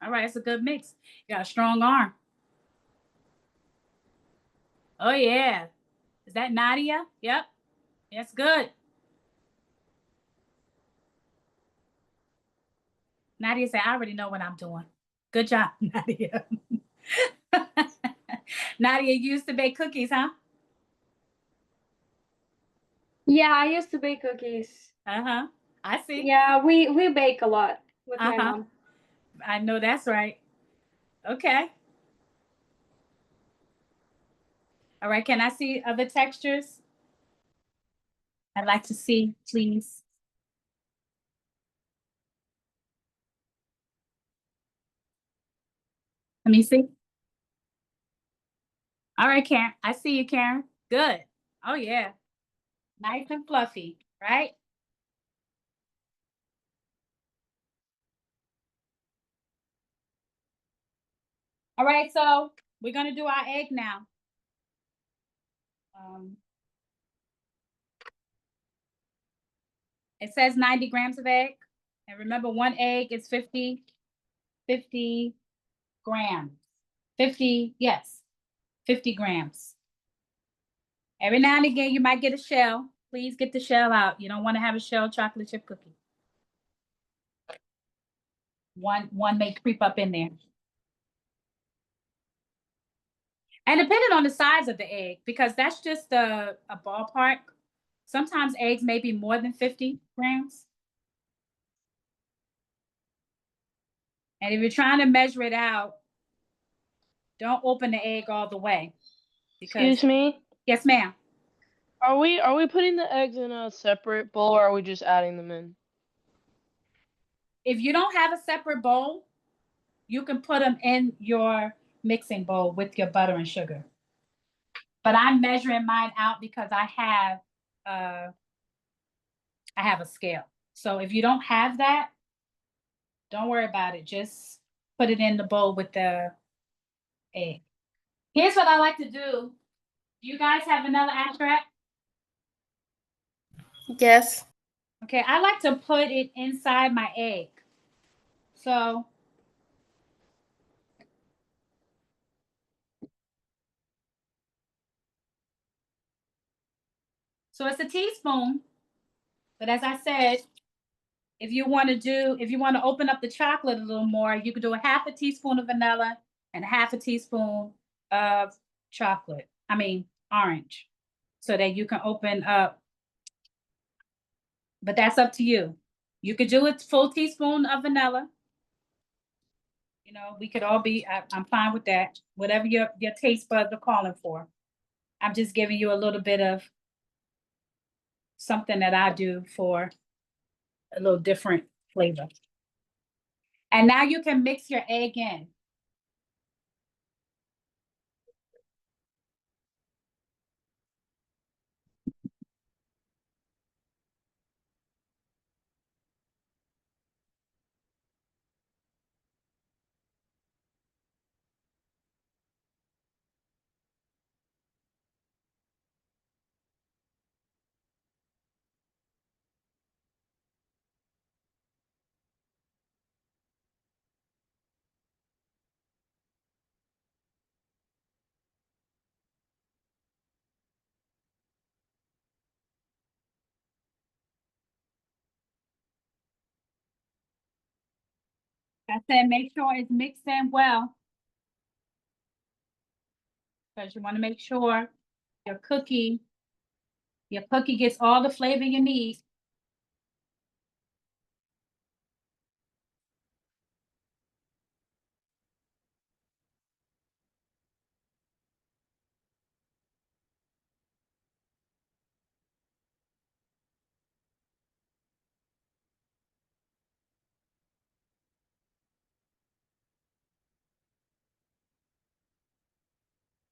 All right, it's a good mix. You got a strong arm. Oh yeah. Is that Nadia? Yep. That's good. Nadia said, I already know what I'm doing. Good job, Nadia. Nadia, you used to bake cookies, huh? Yeah, I used to bake cookies. Uh-huh. I see. Yeah, we bake a lot with my Uh-huh. mom. I know that's right. Okay. All right. Can I see other textures? I'd like to see, please. Let me see. All right, Karen. I see you, Karen. Good. Oh, yeah. Nice and fluffy, right? All right, so we're going to do our egg now. It says 90 grams of egg. And remember, one egg is 50 grams. 50, yes, 50 grams. Every now and again, you might get a shell. Please get the shell out. You don't want to have a shell chocolate chip cookie. One may creep up in there. And depending on the size of the egg, because that's just a ballpark. Sometimes eggs may be more than 50 grams. And if you're trying to measure it out, don't open the egg all the way. Because, Excuse me. yes, ma'am. Are we putting the eggs in a separate bowl, or are we just adding them in? If you don't have a separate bowl, you can put them in your mixing bowl with your butter and sugar. But I'm measuring mine out because I have a scale. So if you don't have that, don't worry about it. Just put it in the bowl with the egg. Here's what I like to do. Do you guys have vanilla extract? Yes. Okay, I like to put it inside my egg. So it's a teaspoon, but as I said, if you want to open up the chocolate a little more, you could do a half a teaspoon of vanilla and a half a teaspoon of orange, so that you can open up. But that's up to you. You could do a full teaspoon of vanilla. You know, we could all I'm fine with that. Whatever your taste buds are calling for. I'm just giving you a little bit of something that I do for a little different flavor. And now you can mix your egg in. I said make sure it's mixed in well, because you want to make sure your cookie gets all the flavor you need.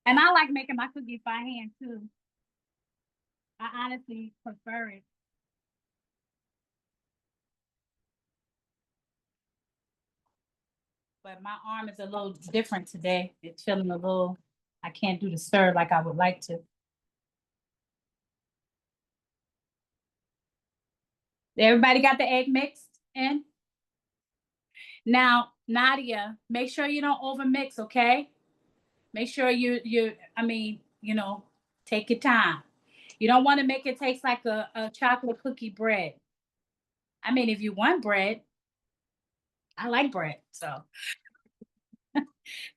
And I like making my cookies by hand too. I honestly prefer it. But my arm is a little different today. It's feeling a little, I can't do the stir like I would like to. Everybody got the egg mixed in? Now, Nadia, make sure you don't overmix, okay? Make sure take your time. You don't want to make it taste like a chocolate cookie bread. I mean, if you want bread, I like bread, so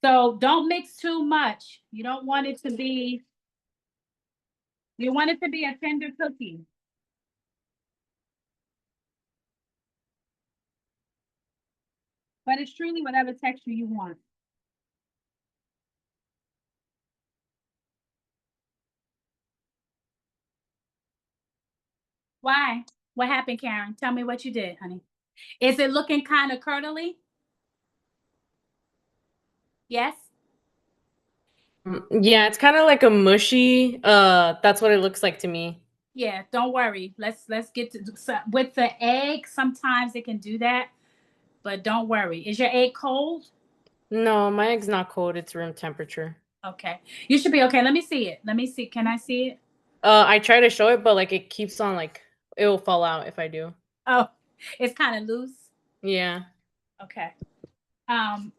don't mix too much. You don't want it to be. You want it to be a tender cookie. But it's truly whatever texture you want. Why? What happened, Karen? Tell me what you did, honey. Is it looking kind of curdly? Yes? Yeah, it's kind of like a mushy. That's what it looks like to me. Yeah, don't worry. Let's get to with the egg, sometimes it can do that, but don't worry. Is your egg cold? No, my egg's not cold. It's room temperature. Okay. You should be okay. Let me see it. Let me see. Can I see it? I try to show it, but like it keeps on like it will fall out if I do. Oh, it's kind of loose. Yeah. Okay.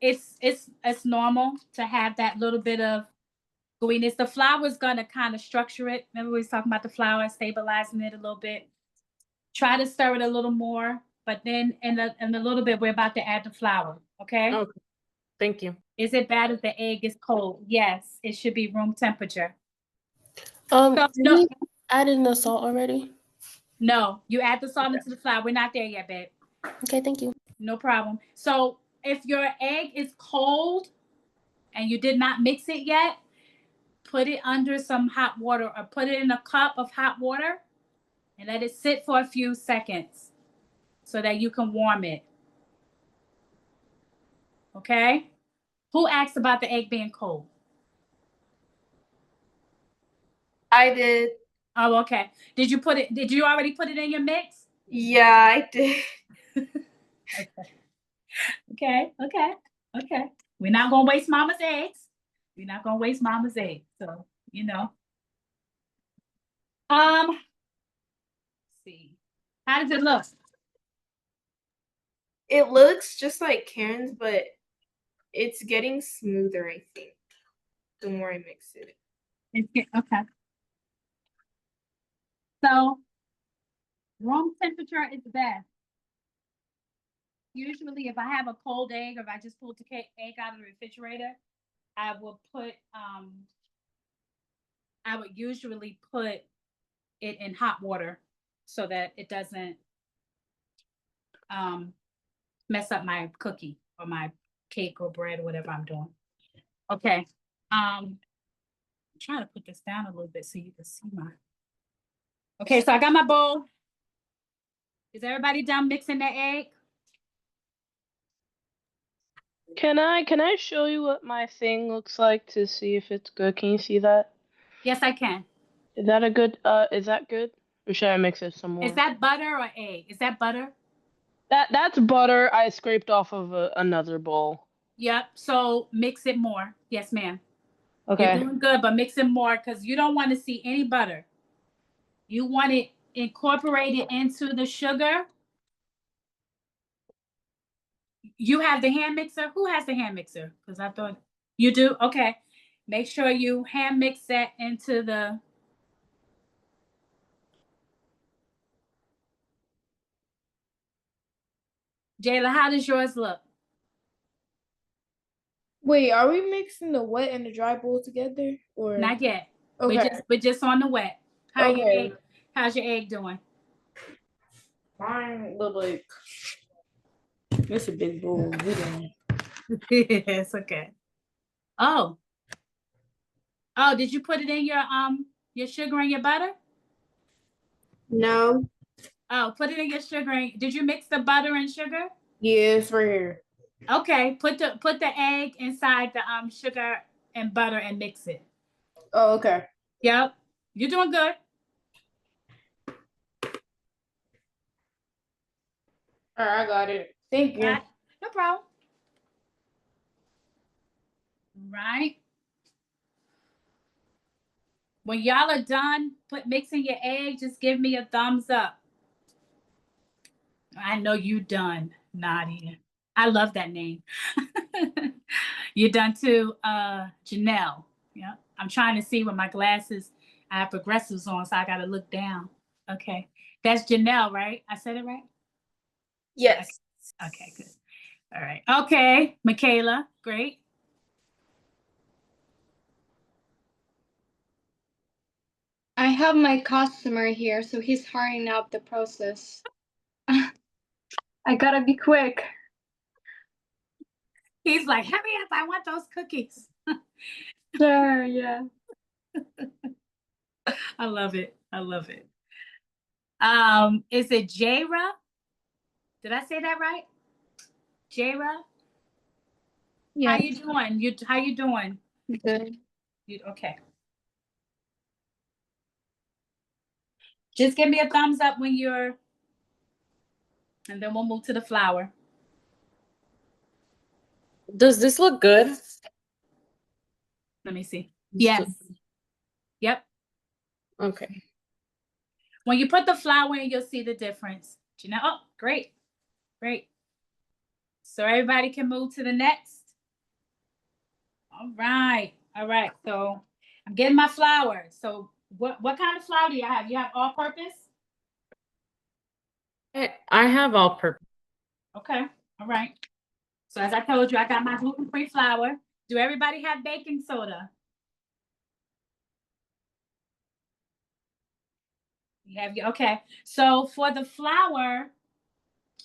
It's normal to have that little bit of gooiness. The flour is gonna kind of structure it. Remember we was talking about the flour stabilizing it a little bit. Try to stir it a little more, but then in a little bit we're about to add the flour. Okay. Oh, thank you. Is it bad if the egg is cold? Yes, it should be room temperature. Did no, we add in the salt already? no, you add the salt into the flour. We're not there yet, babe. Okay, thank you. No problem. So if your egg is cold and you did not mix it yet, put it under some hot water or put it in a cup of hot water and let it sit for a few seconds so that you can warm it. Okay? Who asked about the egg being cold? I did. Oh, okay. Did you already put it in your mix? Yeah, I did. Okay. We're not gonna waste mama's eggs. We're not gonna waste mama's eggs. So, let's see. How does it look? It looks just like Karen's, but it's getting smoother, I think, the more I mix it. Okay. So, room temperature is best. Usually, if I have a cold egg or if I just pulled the egg out of the refrigerator, I will put I would usually put it in hot water so that it doesn't mess up my cookie or my cake or bread or whatever I'm doing. Okay. I'm trying to put this down a little bit so you can see my. Okay, so I got my bowl. Is everybody done mixing their egg? Can I show you what my thing looks like to see if it's good? Can you see that? Yes, I can. Is that good? Or should I mix it some more? Is that butter or egg? Is that butter? That's butter I scraped off of another bowl. Yep. So mix it more. Yes, ma'am. Okay. You're doing good, but mix it more because you don't want to see any butter. You want it incorporated into the sugar. You have the hand mixer? Who has the hand mixer? Because I thought you do. Okay. Make sure you hand mix that into the. Jayla, how does yours look? Wait, are we mixing the wet and the dry bowl together, or Not yet. Okay. We're just on the wet. Okay. How's your egg doing? Mine look like it's a big bowl. It's okay. Oh, did you put it in your sugar and your butter? No. Oh, put it in your sugar. Did you mix the butter and sugar? Yeah, it's right here. Okay, put the egg inside the sugar and butter and mix it. Oh, okay. Yep, you're doing good. All right, I got it. Thank you. No problem. Right. When y'all are done mixing your egg, just give me a thumbs up. I know you done, Nadia. I love that name. You're done too, Janelle. Yeah. I'm trying to see with my glasses. I have progressives on, so I gotta look down. Okay. That's Janelle, right? I said it right? Yes. Okay, good. All right. Okay, Michaela, great. I have my customer here, so he's hurrying up the process. I gotta be quick. He's like, hurry up, I want those cookies. Sure, yeah. I love it. I love it. Is it Jara? Did I say that right? Jara? Yeah. How you doing? How you doing? Good. Okay. Just give me a thumbs up when you're, and then we'll move to the flower. Does this look good? Let me see. Yes. Yep. Okay. When you put the flower in, you'll see the difference. Janelle, oh, great. Great. So everybody can move to the next. All right. All right. So I'm getting my flour. So what kind of flour do you have? You have all purpose? I have all purpose. Okay. All right. So as I told you, I got my gluten-free flour. Do everybody have baking soda? You have your, okay. So for the flour,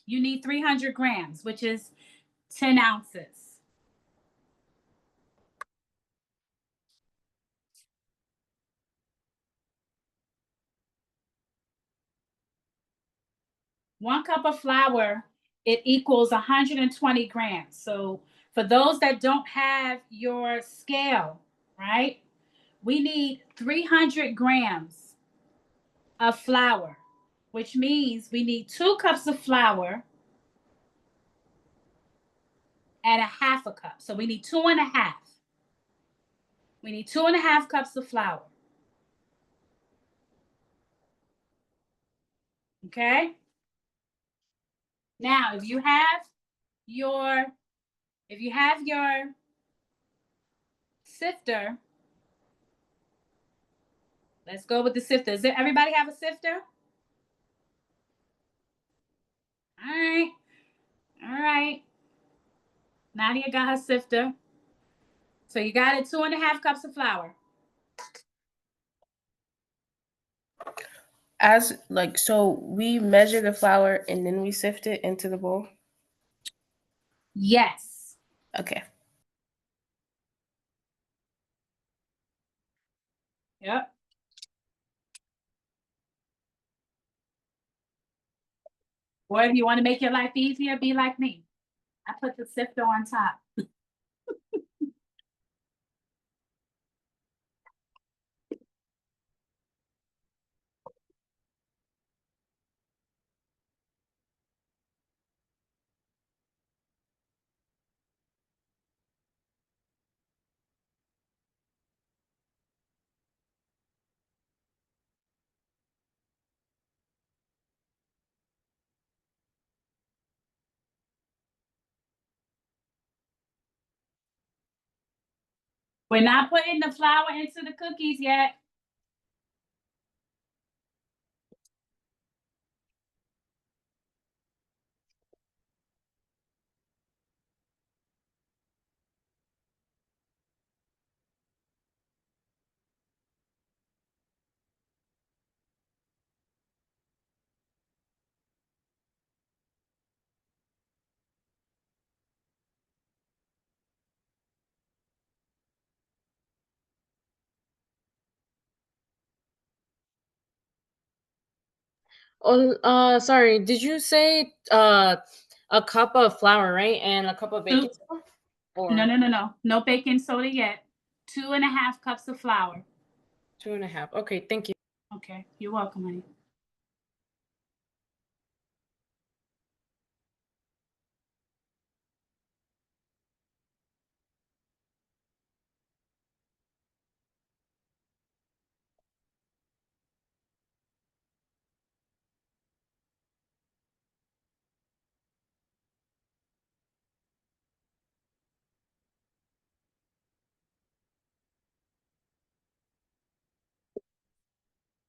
you need 300 grams, which is 10 ounces. One cup of flour, it equals 120 grams. So for those that don't have your scale, right, we need 300 grams of flour, which means we need 2 cups of flour and a half a cup. So we need 2.5. We need 2.5 cups of flour. Okay. Now, if you have your sifter, let's go with the sifter. Does everybody have a sifter? All right. All right. Nadia got her sifter. So you got it 2.5 cups of flour. So we measure the flour and then we sift it into the bowl? Yes. Okay. Yep. Or if you want to make your life easier, be like me. I put the sifter on top. We're not putting the flour into the cookies yet. Oh, sorry. Did you say a cup of flour, right, and a cup of baking soda? Or No. No baking soda yet. 2.5 cups of flour. 2.5? Okay, thank you. Okay, you're welcome, honey.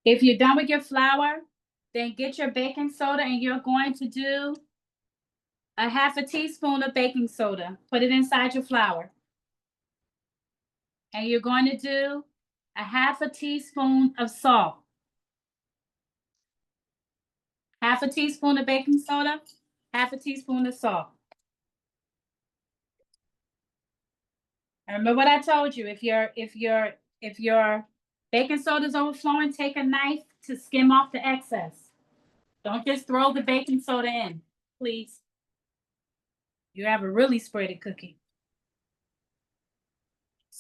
If you're done with your flour, then get your baking soda and you're going to do a half a teaspoon of baking soda. Put it inside your flour. And you're going to do a half a teaspoon of salt. Half a teaspoon of baking soda, half a teaspoon of salt. And remember what I told you, if your baking soda is overflowing, take a knife to skim off the excess. Don't just throw the baking soda in, please. You have a really spready cookie.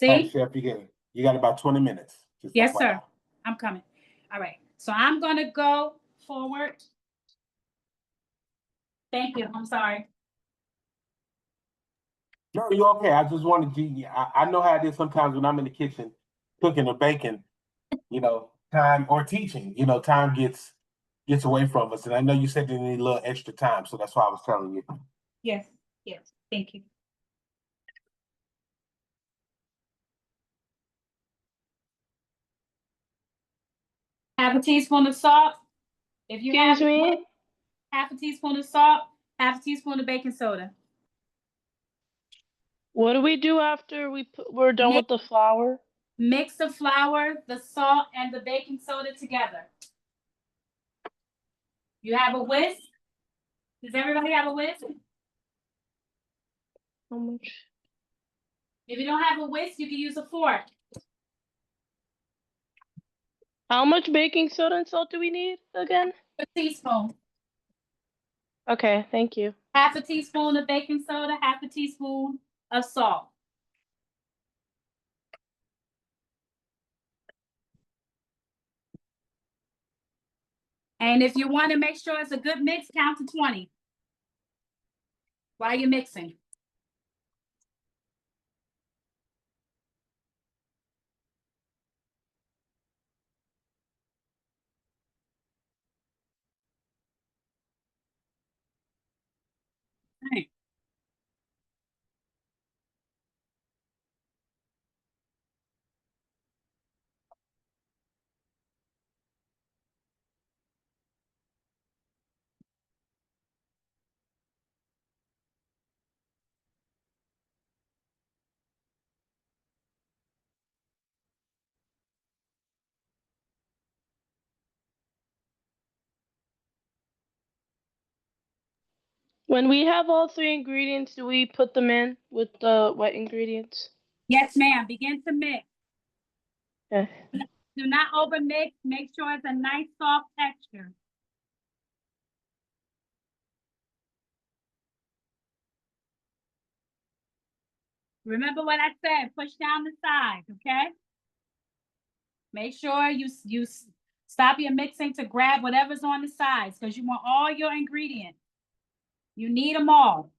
All right, See? Chef, you got about 20 minutes. Just Yes, FYI. sir. I'm coming. All right. So I'm gonna go forward. Thank you. I'm sorry. No, you're okay. I just wanted you, I know how it is sometimes when I'm in the kitchen cooking or baking, time or teaching, time gets away from us. And I know you said you need a little extra time, so that's why I was telling you. Yes. Yes. Thank you. Half a teaspoon of salt. If you Excuse have me? half a teaspoon of salt, half a teaspoon of baking soda. What do we do after we're done with the flour? Mix the flour, the salt, and the baking soda together. You have a whisk? Does everybody have a whisk? How much? If you don't have a whisk, you can use a fork. How much baking soda and salt do we need again? A teaspoon. Okay, thank you. Half a teaspoon of baking soda, half a teaspoon of salt. And if you want to make sure it's a good mix, count to 20 while you're mixing. Right. When we have all three ingredients, do we put them in with the wet ingredients? Yes, ma'am. Begin to mix. Okay. Do not over mix. Make sure it's a nice soft texture. Remember what I said, push down the sides, okay? Make sure you stop your mixing to grab whatever's on the sides because you want all your ingredients. You need them all.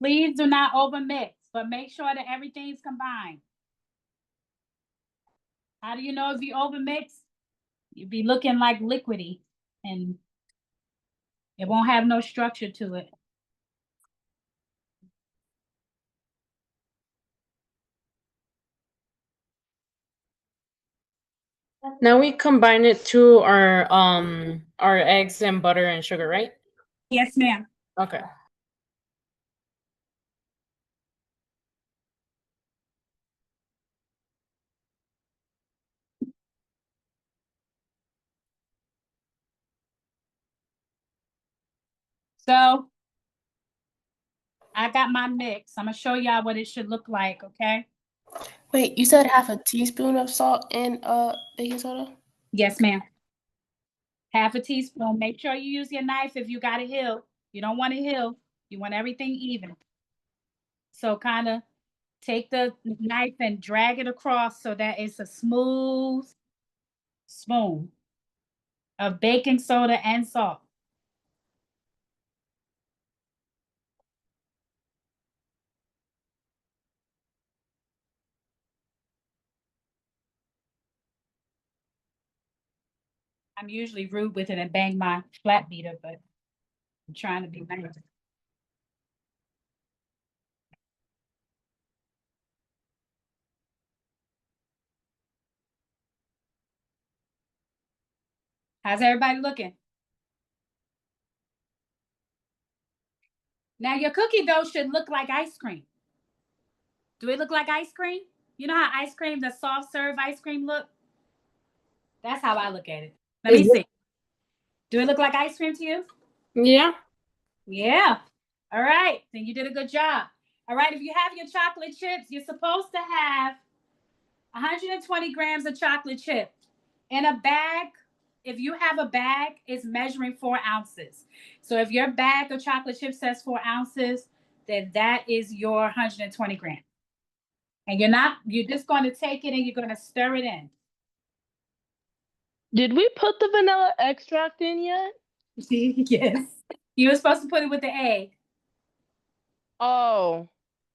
Please do not over mix, but make sure that everything's combined. How do you know if you over mix? You'd be looking like liquidy and it won't have no structure to it. Now we combine it to our eggs and butter and sugar, right? Yes, ma'am. Okay. So I got my mix. I'm gonna show y'all what it should look like, okay? Wait, you said half a teaspoon of salt and baking soda? Yes, ma'am. Half a teaspoon. Make sure you use your knife if you got a hill. You don't want a hill. You want everything even. So kind of take the knife and drag it across so that it's a smooth spoon of baking soda and salt. I'm usually rude with it and bang my flat beater, but I'm trying to be nice. How's everybody looking? Now your cookie dough should look like ice cream. Do it look like ice cream? You know how ice cream, the soft serve ice cream look? That's how I look at it. Let me see. Do it look like ice cream to you? Yeah. Yeah. All right. Then you did a good job. All right. If you have your chocolate chips, you're supposed to have 120 grams of chocolate chip in a bag. If you have a bag, it's measuring 4 ounces. So if your bag of chocolate chips says 4 ounces, then that is your 120 grams. And you're just going to take it and you're going to stir it in. Did we put the vanilla extract in yet? Yes. You were supposed to put it with the egg. Oh,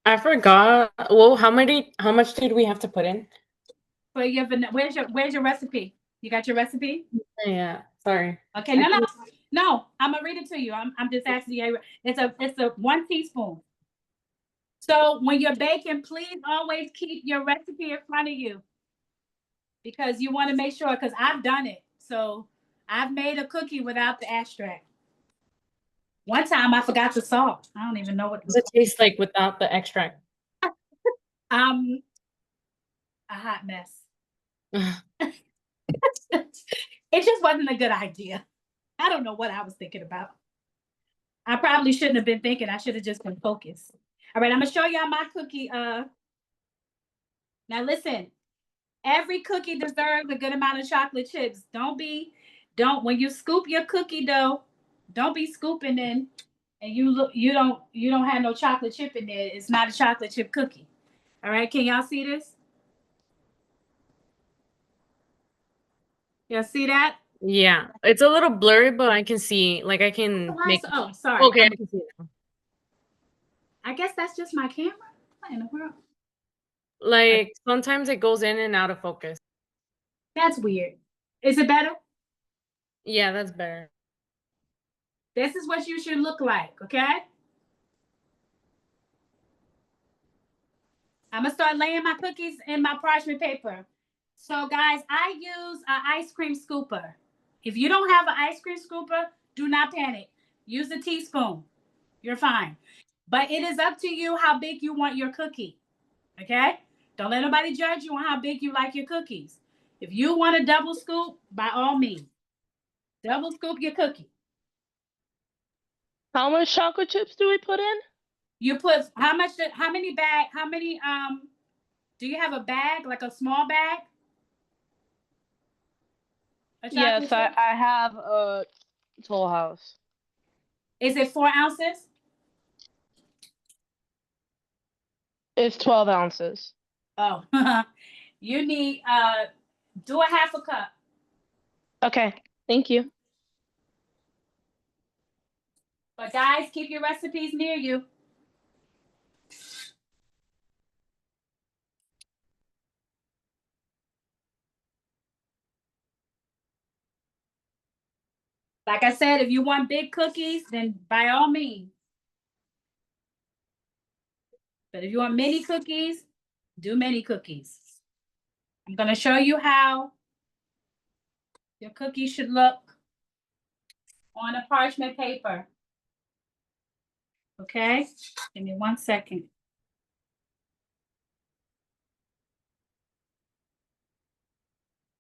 I forgot. Well, how much did we have to put in? For your where's your recipe? You got your recipe? Yeah. Sorry. Okay, no. I'm gonna read it to you. I'm just asking you. It's a 1 teaspoon. So when you're baking, please always keep your recipe in front of you because you want to make sure. Because I've done it. So I've made a cookie without the extract. One time I forgot the salt. I don't even know what Does it taste like without the extract? a hot mess. It just wasn't a good idea. I don't know what I was thinking about. I probably shouldn't have been thinking. I should have just been focused. All right, I'm gonna show y'all my cookie. Now listen, every cookie deserves a good amount of chocolate chips. Don't when you scoop your cookie dough, don't be scooping in and you don't have no chocolate chip in there. It's not a chocolate chip cookie. All right, can y'all see this? Y'all see that? Yeah. It's a little blurry, but I can see. Like I can make. Oh, sorry. Okay, I can see it now. I guess that's just my camera. What in the world? Like sometimes it goes in and out of focus. That's weird. Is it better? Yeah, that's better. This is what you should look like, okay? I'm gonna start laying my cookies in my parchment paper. So guys, I use an ice cream scooper. If you don't have an ice cream scooper, do not panic. Use a teaspoon. You're fine. But it is up to you how big you want your cookie, okay? Don't let nobody judge you on how big you like your cookies. If you want a double scoop, by all means, double scoop your cookie. how much chocolate chips do we put in? You put how many do you have a bag, like a small bag? Yes, I have a Toll House. Is it 4 ounces? It's 12 ounces. Oh, you need do a half a cup. Okay, thank you. But guys, keep your recipes near you. Like I said, if you want big cookies, then by all means. But if you want mini cookies, do mini cookies. I'm going to show you how your cookie should look on a parchment paper. Okay? Give me 1 second.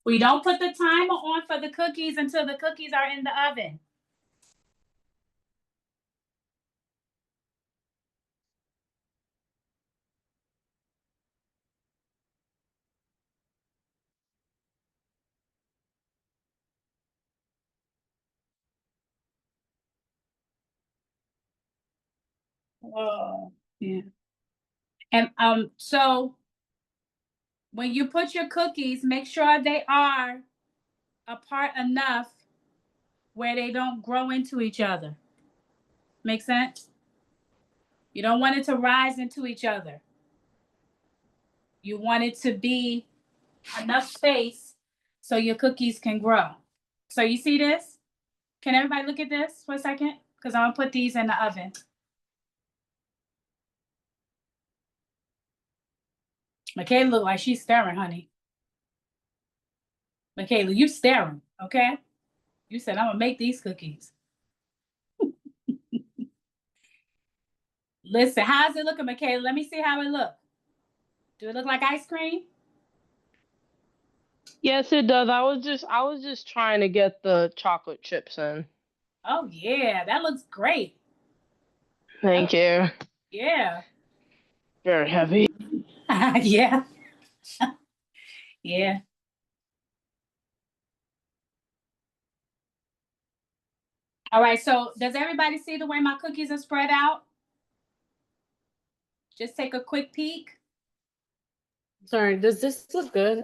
We don't put the timer on for the cookies until the cookies are in the oven. Oh, yeah. And so when you put your cookies, make sure they are apart enough where they don't grow into each other. Make sense? You don't want it to rise into each other. You want it to be enough space so your cookies can grow. So you see this? Can everybody look at this for a second? Because I'm gonna put these in the oven. Michaela look like she's staring, honey. Michaela, you staring, okay? You said I'm gonna make these cookies. Listen, how's it looking, Michaela? Let me see how it look. Do it look like ice cream? Yes, it does. I was just trying to get the chocolate chips in. Oh yeah, that looks great. Thank you. Yeah. Very heavy. Yeah. Yeah. All right, so does everybody see the way my cookies are spread out? Just take a quick peek. Sorry, does this look good?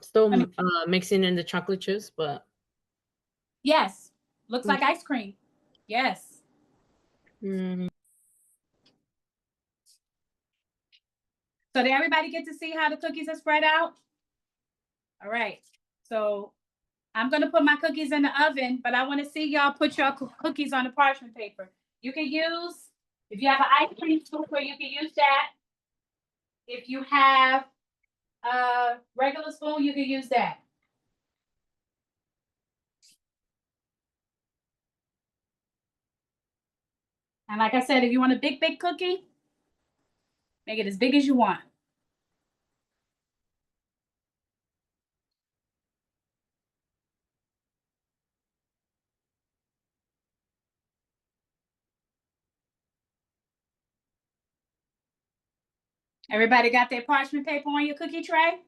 Still Let me- mixing in the chocolate chips, but Yes. Looks like ice cream. Yes. mm, So did everybody get to see how the cookies are spread out? All right. So I'm gonna put my cookies in the oven, but I want to see y'all put your cookies on the parchment paper. You can use, if you have an ice cream scooper, you can use that. If you have a regular spoon, you can use that. And like I said, if you want a big, big cookie, make it as big as you want. Everybody got their parchment paper on your cookie tray?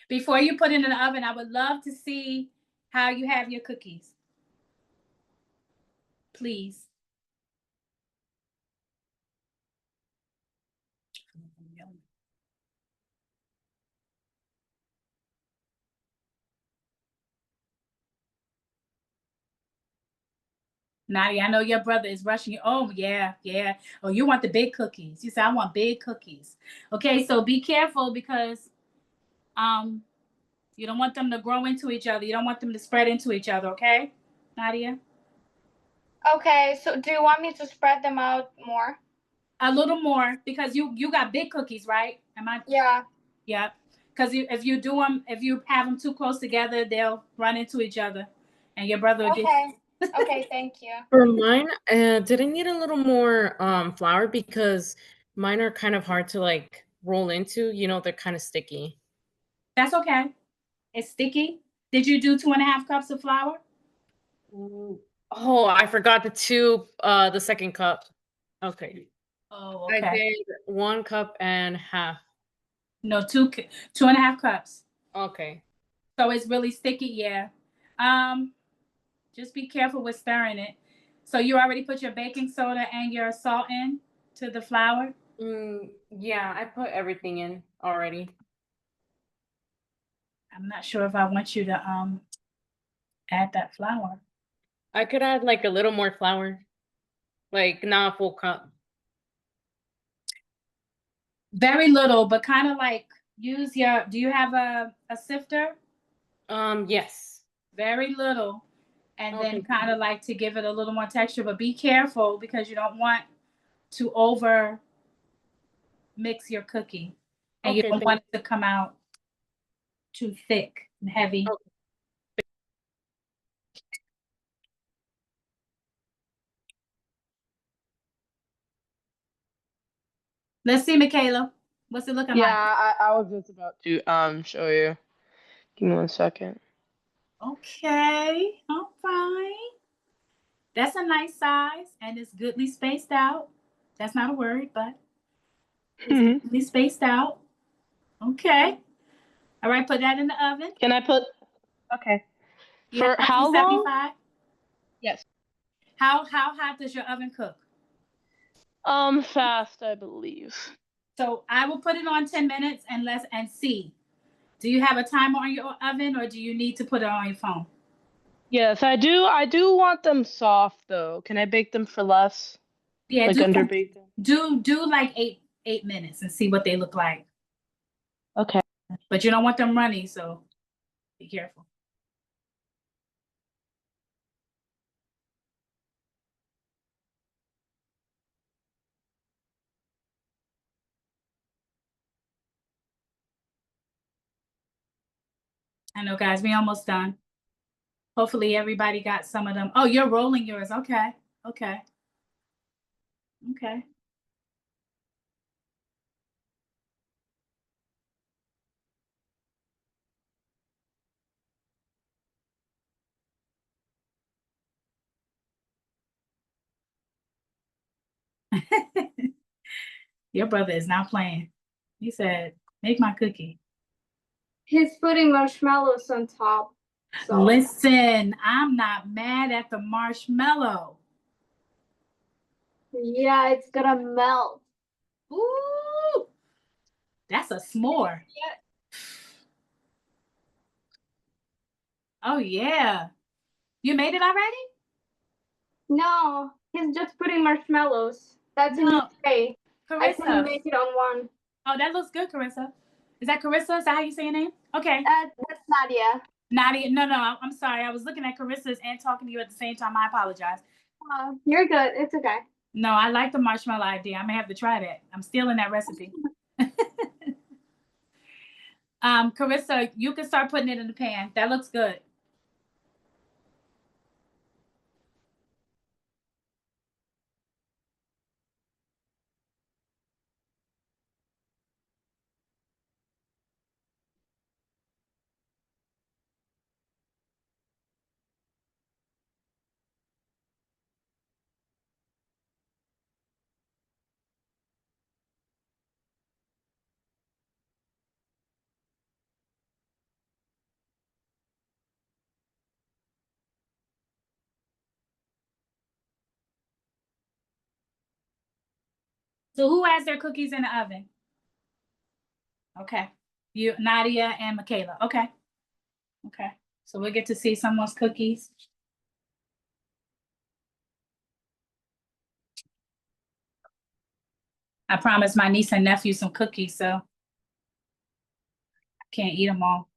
Before you put it in the oven, I would love to see how you have your cookies. Please. Nadia, I know your brother is rushing you. Oh, yeah, yeah. Oh, you want the big cookies. You said, I want big cookies. Okay, so be careful because you don't want them to grow into each other. You don't want them to spread into each other, okay, Nadia? Okay, so do you want me to spread them out more? A little more because you got big cookies, right? Am I? Yeah. Yeah. Because if you have them too close together, they'll run into each other, and your brother will get. Okay. Okay, thank you. for mine, did I need a little more flour because mine are kind of hard to like roll into. You know, they're kind of sticky. That's okay. It's sticky. Did you do 2.5 cups of flour? Oh, I forgot the second cup. Okay. Oh, I okay. did 1.5 cups. No, 2.5 cups. Okay. So it's really sticky, yeah. Just be careful with stirring it. So you already put your baking soda and your salt in to the flour? Yeah, I put everything in already. I'm not sure if I want you to add that flour. I could add like a little more flour, like not a full cup. Very little, but kind of like use your, do you have a sifter? Yes. Very little. And then Okay. kind of like to give it a little more texture, but be careful because you don't want to over mix your cookie. And you Okay, don't want it to come out too thick and heavy. Okay. Let's see, Michaela. What's it looking Yeah, like? I was just about to show you. Give me 1 second. Okay, all right. That's a nice size and it's goodly spaced out. That's not a word, but it's goodly spaced out. Okay. All right, put that in the oven. Can I put? Okay. Yeah, For how long? 175. Yes. How hot does your oven cook? Fast, I believe. So I will put it on 10 minutes and see. Do you have a timer on your oven or do you need to put it on your phone? Yes, I do. I do want them soft though. Can I bake them for less? Yeah, Like under baked them? do like 8 minutes and see what they look like. Okay. But you don't want them runny, so be careful. I know, guys, we almost done. Hopefully everybody got some of them. Oh, you're rolling yours. Okay. Okay. Okay. Your brother is not playing. He said, make my cookie. He's putting marshmallows on top. So Listen, I'm not mad at the marshmallow. yeah, it's gonna melt. Ooh, that's a s'more. Yeah. Oh, yeah. You made it already? No, he's just putting marshmallows. That's a new No, tray. I couldn't Carissa. make it on one. Oh, that looks good, Carissa. Is that Carissa? Is that how you say your name? Okay. That's Nadia. Nadia, no, I'm sorry. I was looking at Carissa's and talking to you at the same time. I apologize. You're good. It's okay. No, I like the marshmallow idea. I may have to try that. I'm stealing that recipe. Carissa, you can start putting it in the pan. That looks good. So who has their cookies in the oven? Okay. You, Nadia and Michaela. Okay. Okay. So we'll get to see someone's cookies. I promised my niece and nephew some cookies, so I can't eat them all.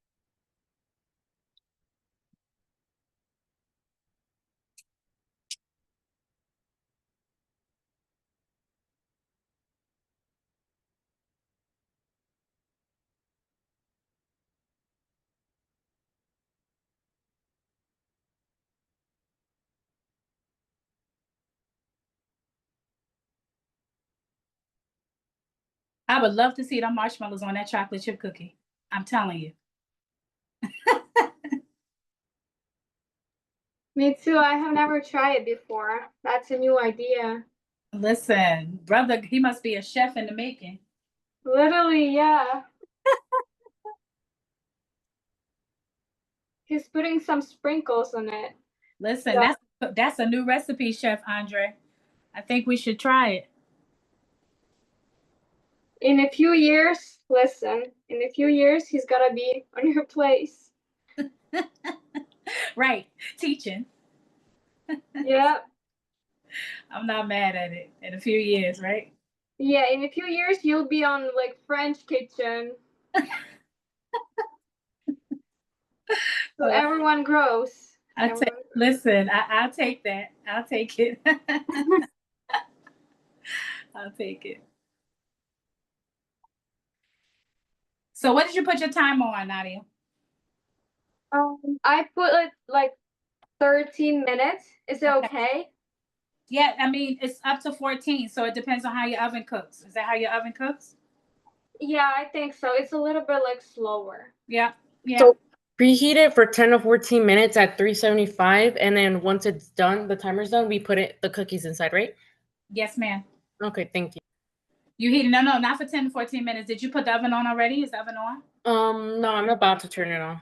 I would love to see the marshmallows on that chocolate chip cookie. I'm telling you. Me too. I have never tried it before. That's a new idea. Listen, brother, he must be a chef in the making. Literally, yeah. He's putting some sprinkles on it. Listen, Yeah. that's a new recipe, Chef Andre. I think we should try it. In a few years, listen, in a few years, he's gotta be on your place. Right, teaching. Yeah. I'm not mad at it in a few years, right? Yeah, in a few years, you'll be on like French kitchen. So everyone grows. Listen, I'll take that. I'll take it. I'll take it. So what did you put your timer on, Nadia? I put it like 13 minutes. Is it okay? Yeah, I mean, it's up to 14, so it depends on how your oven cooks. Is that how your oven cooks? Yeah, I think so. It's a little bit like slower. Yeah, yeah. So preheat it for 10 to 14 minutes at 375, and then once it's done, the timer's done, we put the cookies inside, right? Yes, ma'am. Okay, thank you. You heat it? No, not for 10 to 14 minutes. Did you put the oven on already? Is the oven on? No, I'm about to turn it on.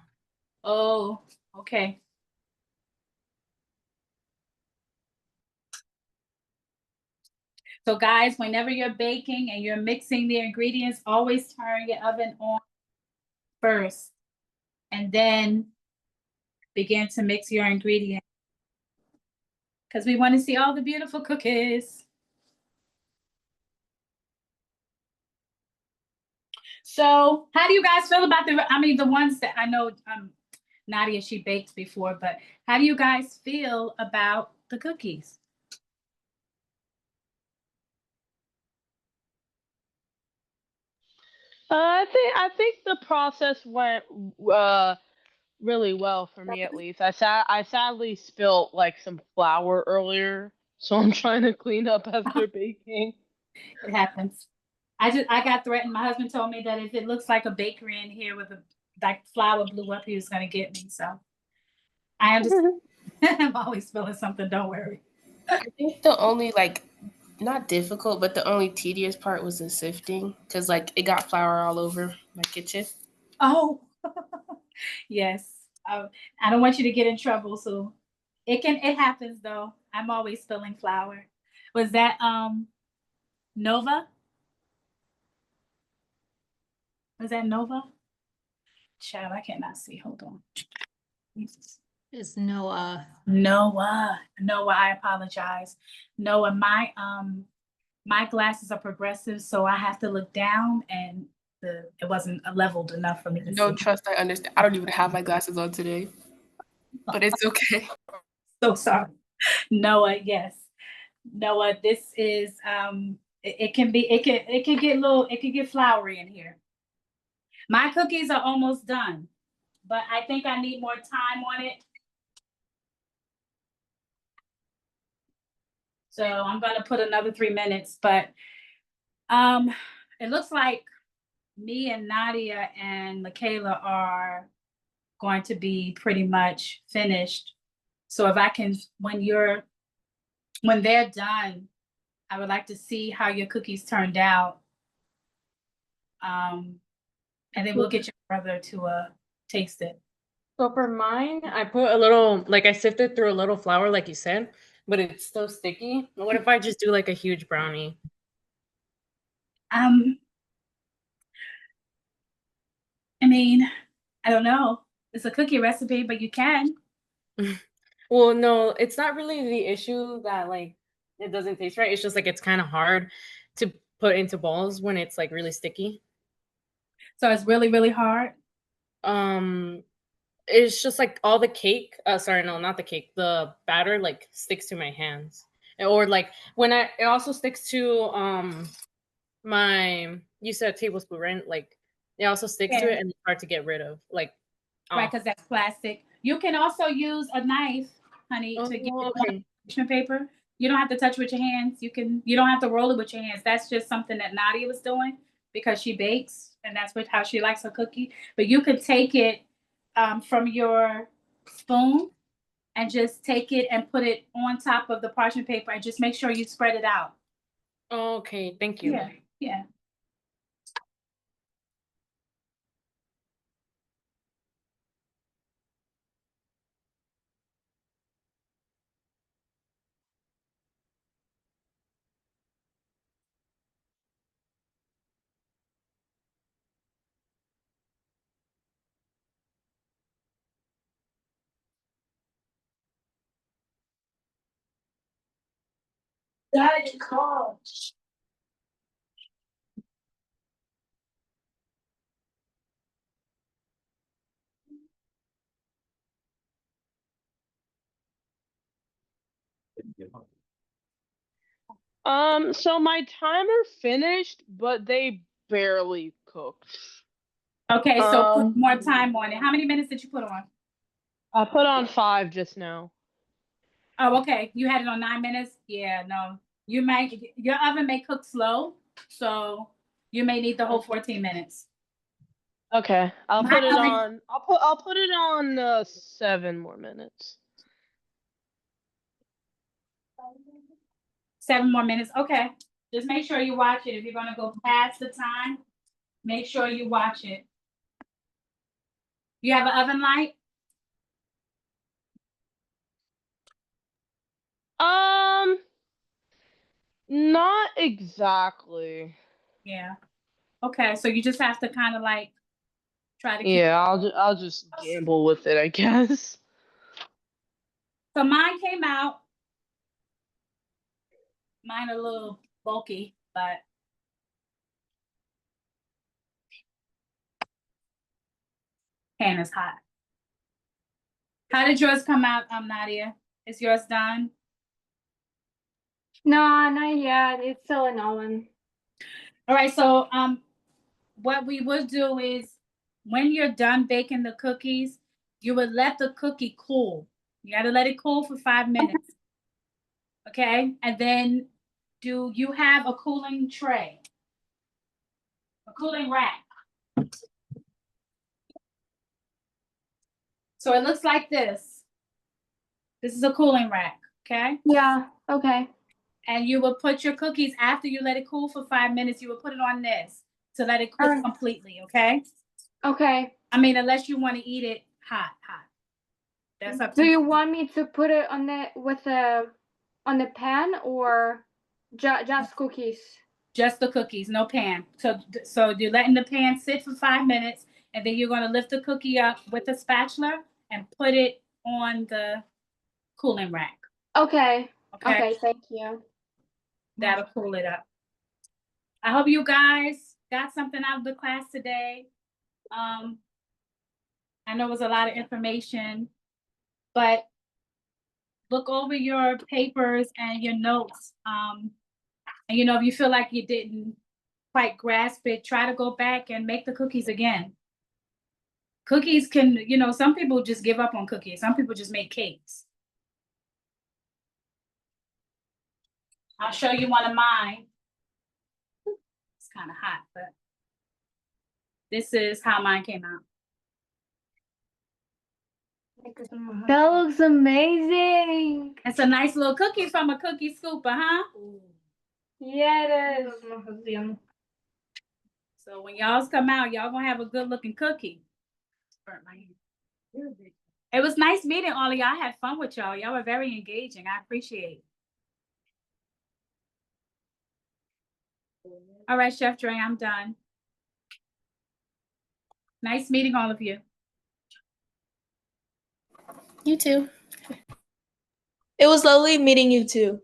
Oh, okay. So guys, whenever you're baking and you're mixing the ingredients, always turn your oven on first and then begin to mix your ingredients because we want to see all the beautiful cookies. So how do you guys feel about the ones that I know Nadia, she baked before, but how do you guys feel about the cookies? I think the process went really well for me at least. I sadly spilt like some flour earlier, so I'm trying to clean up after baking. It happens. I got threatened. My husband told me that if it looks like a bakery in here with a like flour blew up, he was gonna get me. So I understand. I'm always spilling something, don't worry. I think the only like not difficult, but the only tedious part was the sifting because like it got flour all over my kitchen. Oh, yes. I don't want you to get in trouble, so it happens though. I'm always spilling flour. Was that Nova? Was that Nova? Child, I cannot see. Hold on. Jesus. It's Noah. Noah. Noah, I apologize. Noah, my glasses are progressive, so I have to look down and it wasn't leveled enough for me to No, see. trust, I understand. I don't even have my glasses on today, but it's okay. So sorry. Noah, yes. Noah, this is it can get floury in here. My cookies are almost done, but I think I need more time on it. So I'm gonna put another 3 minutes, but it looks like me and Nadia and Michaela are going to be pretty much finished. So if I can, when they're done, I would like to see how your cookies turned out. And then we'll get your brother to taste it. So for mine, I put a little, like I sifted through a little flour, like you said, but it's still sticky. What if I just do like a huge brownie? I mean, I don't know. It's a cookie recipe, but you can. Well, no, it's not really the issue that like it doesn't taste right. It's just like it's kind of hard to put into balls when it's like really sticky. So it's really, really hard. Um, it's just like all the cake. Sorry, no, not the cake. The batter like sticks to my hands, or like when it also sticks to my. You said tablespoon, right? Like it also sticks to Yeah. it, and it's hard to get rid of. Like, Right, because that's plastic. You can also use a knife, honey, to get it on okay. parchment paper. You don't have to touch with your hands. You don't have to roll it with your hands. That's just something that Nadia was doing because she bakes and that's how she likes her cookie. But you could take it from your spoon and just take it and put it on top of the parchment paper and just make sure you spread it out. Okay, thank you. Yeah, yeah. Daddy called. So my timer finished, but they barely cooked. Okay, so put more time on it. How many minutes did you put on? I put on 5 just now. Oh, okay. You had it on 9 minutes? Yeah, no. Your oven may cook slow, so you may need the whole 14 minutes. Okay, I'll My put it oven- on. I'll put it on 7 more minutes. 7 more minutes. Okay. Just make sure you watch it. If you're gonna go past the time, make sure you watch it. You have an oven light? Not exactly. Yeah. Okay, so you just have to kind of like try to keep. Yeah, I'll just gamble with it, I guess. So mine came out. Mine a little bulky, but Pan is hot. How did yours come out, Nadia? Is yours done? No, not yet. It's still in oven. All right, so what we would do is when you're done baking the cookies, you would let the cookie cool. You got to let it cool for 5 minutes. Okay, and then do you have a cooling tray? A cooling rack. So it looks like this. This is a cooling rack, okay? Yeah, okay. And you will put your cookies after you let it cool for 5 minutes. You will put it on this to let it cook completely, okay? Okay. I mean, unless you want to eat it hot. That's up to Do you. you want me to put it on the pan or just cookies? Just the cookies, no pan. So you're letting the pan sit for 5 minutes, and then you're going to lift the cookie up with a spatula and put it on the cooling rack. Okay. Okay. Okay, thank you. That'll cool it up. I hope you guys got something out of the class today. I know it was a lot of information, but look over your papers and your notes. And if you feel like you didn't quite grasp it, try to go back and make the cookies again. Cookies can, some people just give up on cookies. Some people just make cakes. I'll show you one of mine. It's kind of hot, but this is how mine came out. That looks amazing. It's a nice little cookie from a cookie scooper, huh? Yeah, it is. So when y'all's come out, y'all gonna have a good looking cookie. It was nice meeting all of y'all. I had fun with y'all. Y'all were very engaging. I appreciate it. All right, Chef Dre, I'm done. Nice meeting all of you. You too. It was lovely meeting you too.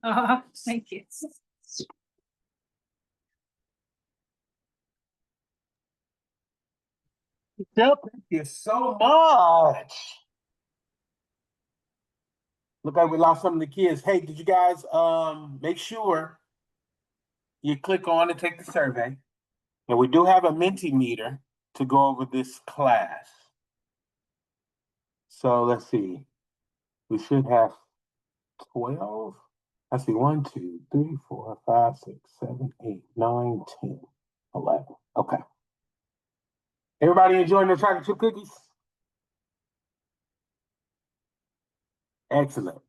Thank you. Yep, thank you so much. Look like we lost some of the kids. Hey, did you guys make sure you click on and take the survey? And we do have a Mentimeter to go over this class. So let's see. We should have 12. I see 1, 2, 3, 4, 5, 6, 7, 8, 9, 10, 11. Okay. Everybody enjoying their chocolate chip cookies? Excellent.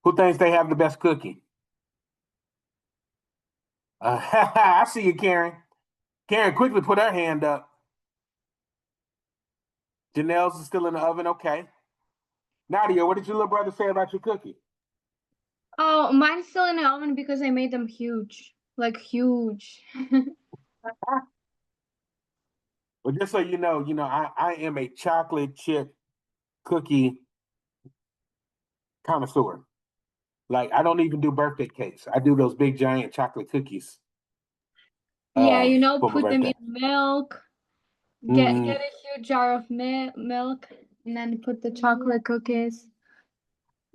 Who thinks they have the best cookie? I see you, Karen. Karen quickly put her hand up. Janelle's is still in the oven. Okay. Nadia, what did your little brother say about your cookie? Oh, mine's still in the oven because I made them huge. Like huge. Well, just so you know, I am a chocolate chip cookie connoisseur. Like, I don't even do birthday cakes. I do those big giant chocolate cookies. Yeah, for my put them in birthday. milk. Get a huge jar of milk and then put the chocolate cookies.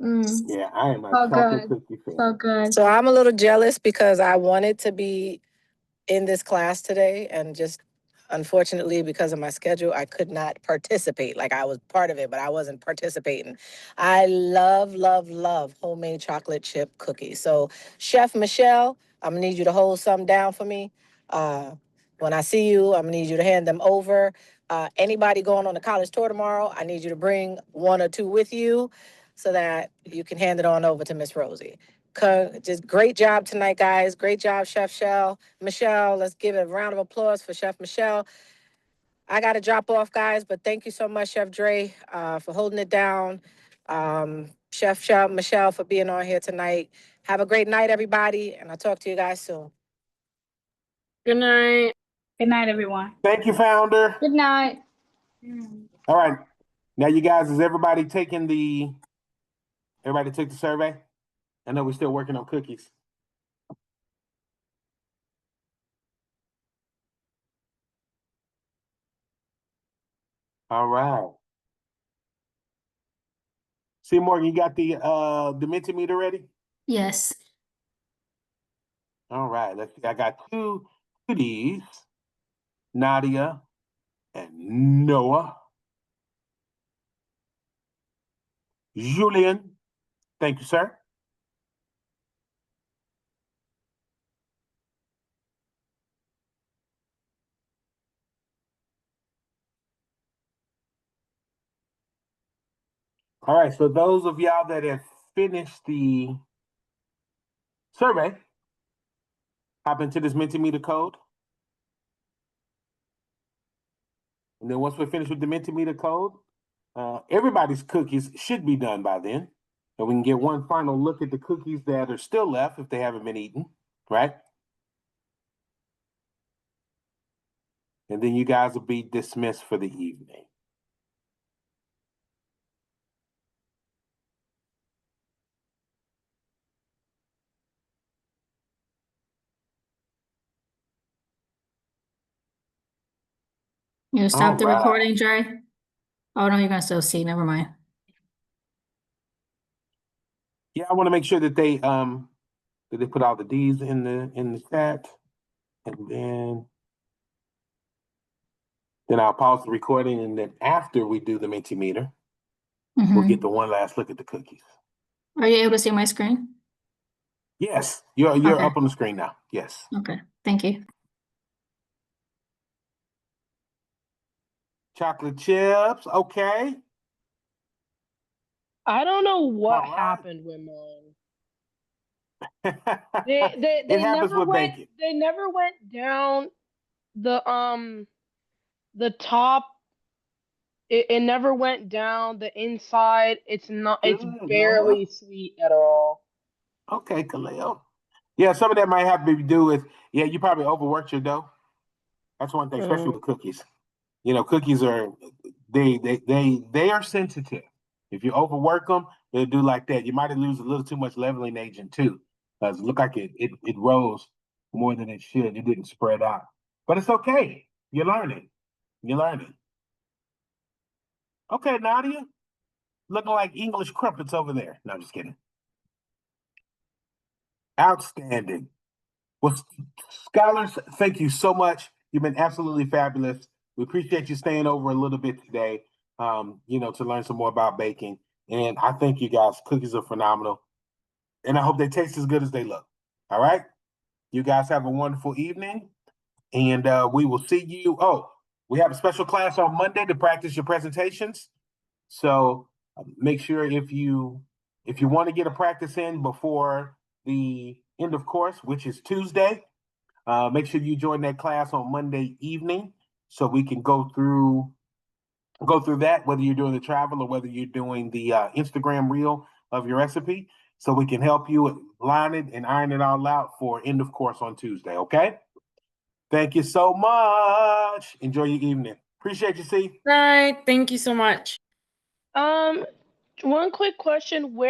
Yeah, I am a So chocolate good. cookie fan. So good. So I'm a little jealous because I wanted to be in this class today, and just unfortunately because of my schedule, I could not participate. Like, I was part of it, but I wasn't participating. I love, love, love homemade chocolate chip cookies. So Chef Michelle, I'm gonna need you to hold some down for me. When I see you, I'm gonna need you to hand them over. Anybody going on the college tour tomorrow, I need you to bring 1 or 2 with you so that you can hand it on over to Miss Rosie. Just great job tonight, guys. Great job, Chef Michelle. Let's give a round of applause for Chef Michelle. I got to drop off, guys, but thank you so much, Chef Dre, for holding it down. Chef Michelle for being on here tonight. Have a great night, everybody, and I'll talk to you guys soon. Good night. Good night, everyone. Thank you, founder. Good night. All right. Now, you guys, is everybody took the survey? I know we're still working on cookies. All right. See, Morgan, you got the Mentimeter ready? Yes. All right, let's see. I got two goodies, Nadia and Noah. Julian, thank you, sir. All right, so those of y'all that have finished the survey, hop into this Mentimeter code. And then once we're finished with the Mentimeter code, everybody's cookies should be done by then. And we can get one final look at the cookies that are still left if they haven't been eaten, right? And then you guys will be dismissed for the evening. You stop the All right. recording, Dre? Oh no, you're gonna still see. Never mind. Yeah, I want to make sure that they put all the D's in the chat, and then I'll pause the recording, and then after we do the Mentimeter, we'll get the one last look at the cookies. Are you able to see my screen? Yes, you're Okay. up on the screen now. Yes. Okay, thank you. Chocolate chips, okay. I don't know what All right. happened with mine. It They happens never with went. bacon. They never went down the top. It never went down the inside. It's not. It's Good, barely sweet at all. Okay, Kaleo. Yeah, some of that might have to do with, yeah, you probably overworked your dough. That's one thing, especially with cookies. You know, cookies are they are sensitive. If you overwork them, they'll do like that. You might lose a little too much leveling agent too, because it looked like it rose more than it should. It didn't spread out, but it's okay. You're learning. You're learning. Okay, Nadia, looking like English crumpets over there. No, I'm just kidding. Outstanding. Well, scholars, thank you so much. You've been absolutely fabulous. We appreciate you staying over a little bit today, to learn some more about baking. And I think you guys, cookies are phenomenal. And I hope they taste as good as they look. All right? You guys have a wonderful evening. And we will see you. Oh, we have a special class on Monday to practice your presentations. So make sure if you want to get a practice in before the end of course, which is Tuesday, make sure you join that class on Monday evening so we can go through that, whether you're doing the travel or whether you're doing the Instagram reel of your recipe, so we can help you line it and iron it all out for end of course on Tuesday. Okay. Thank you so much. Enjoy your evening. Appreciate you, C. Bye. Thank you so much. One quick question: where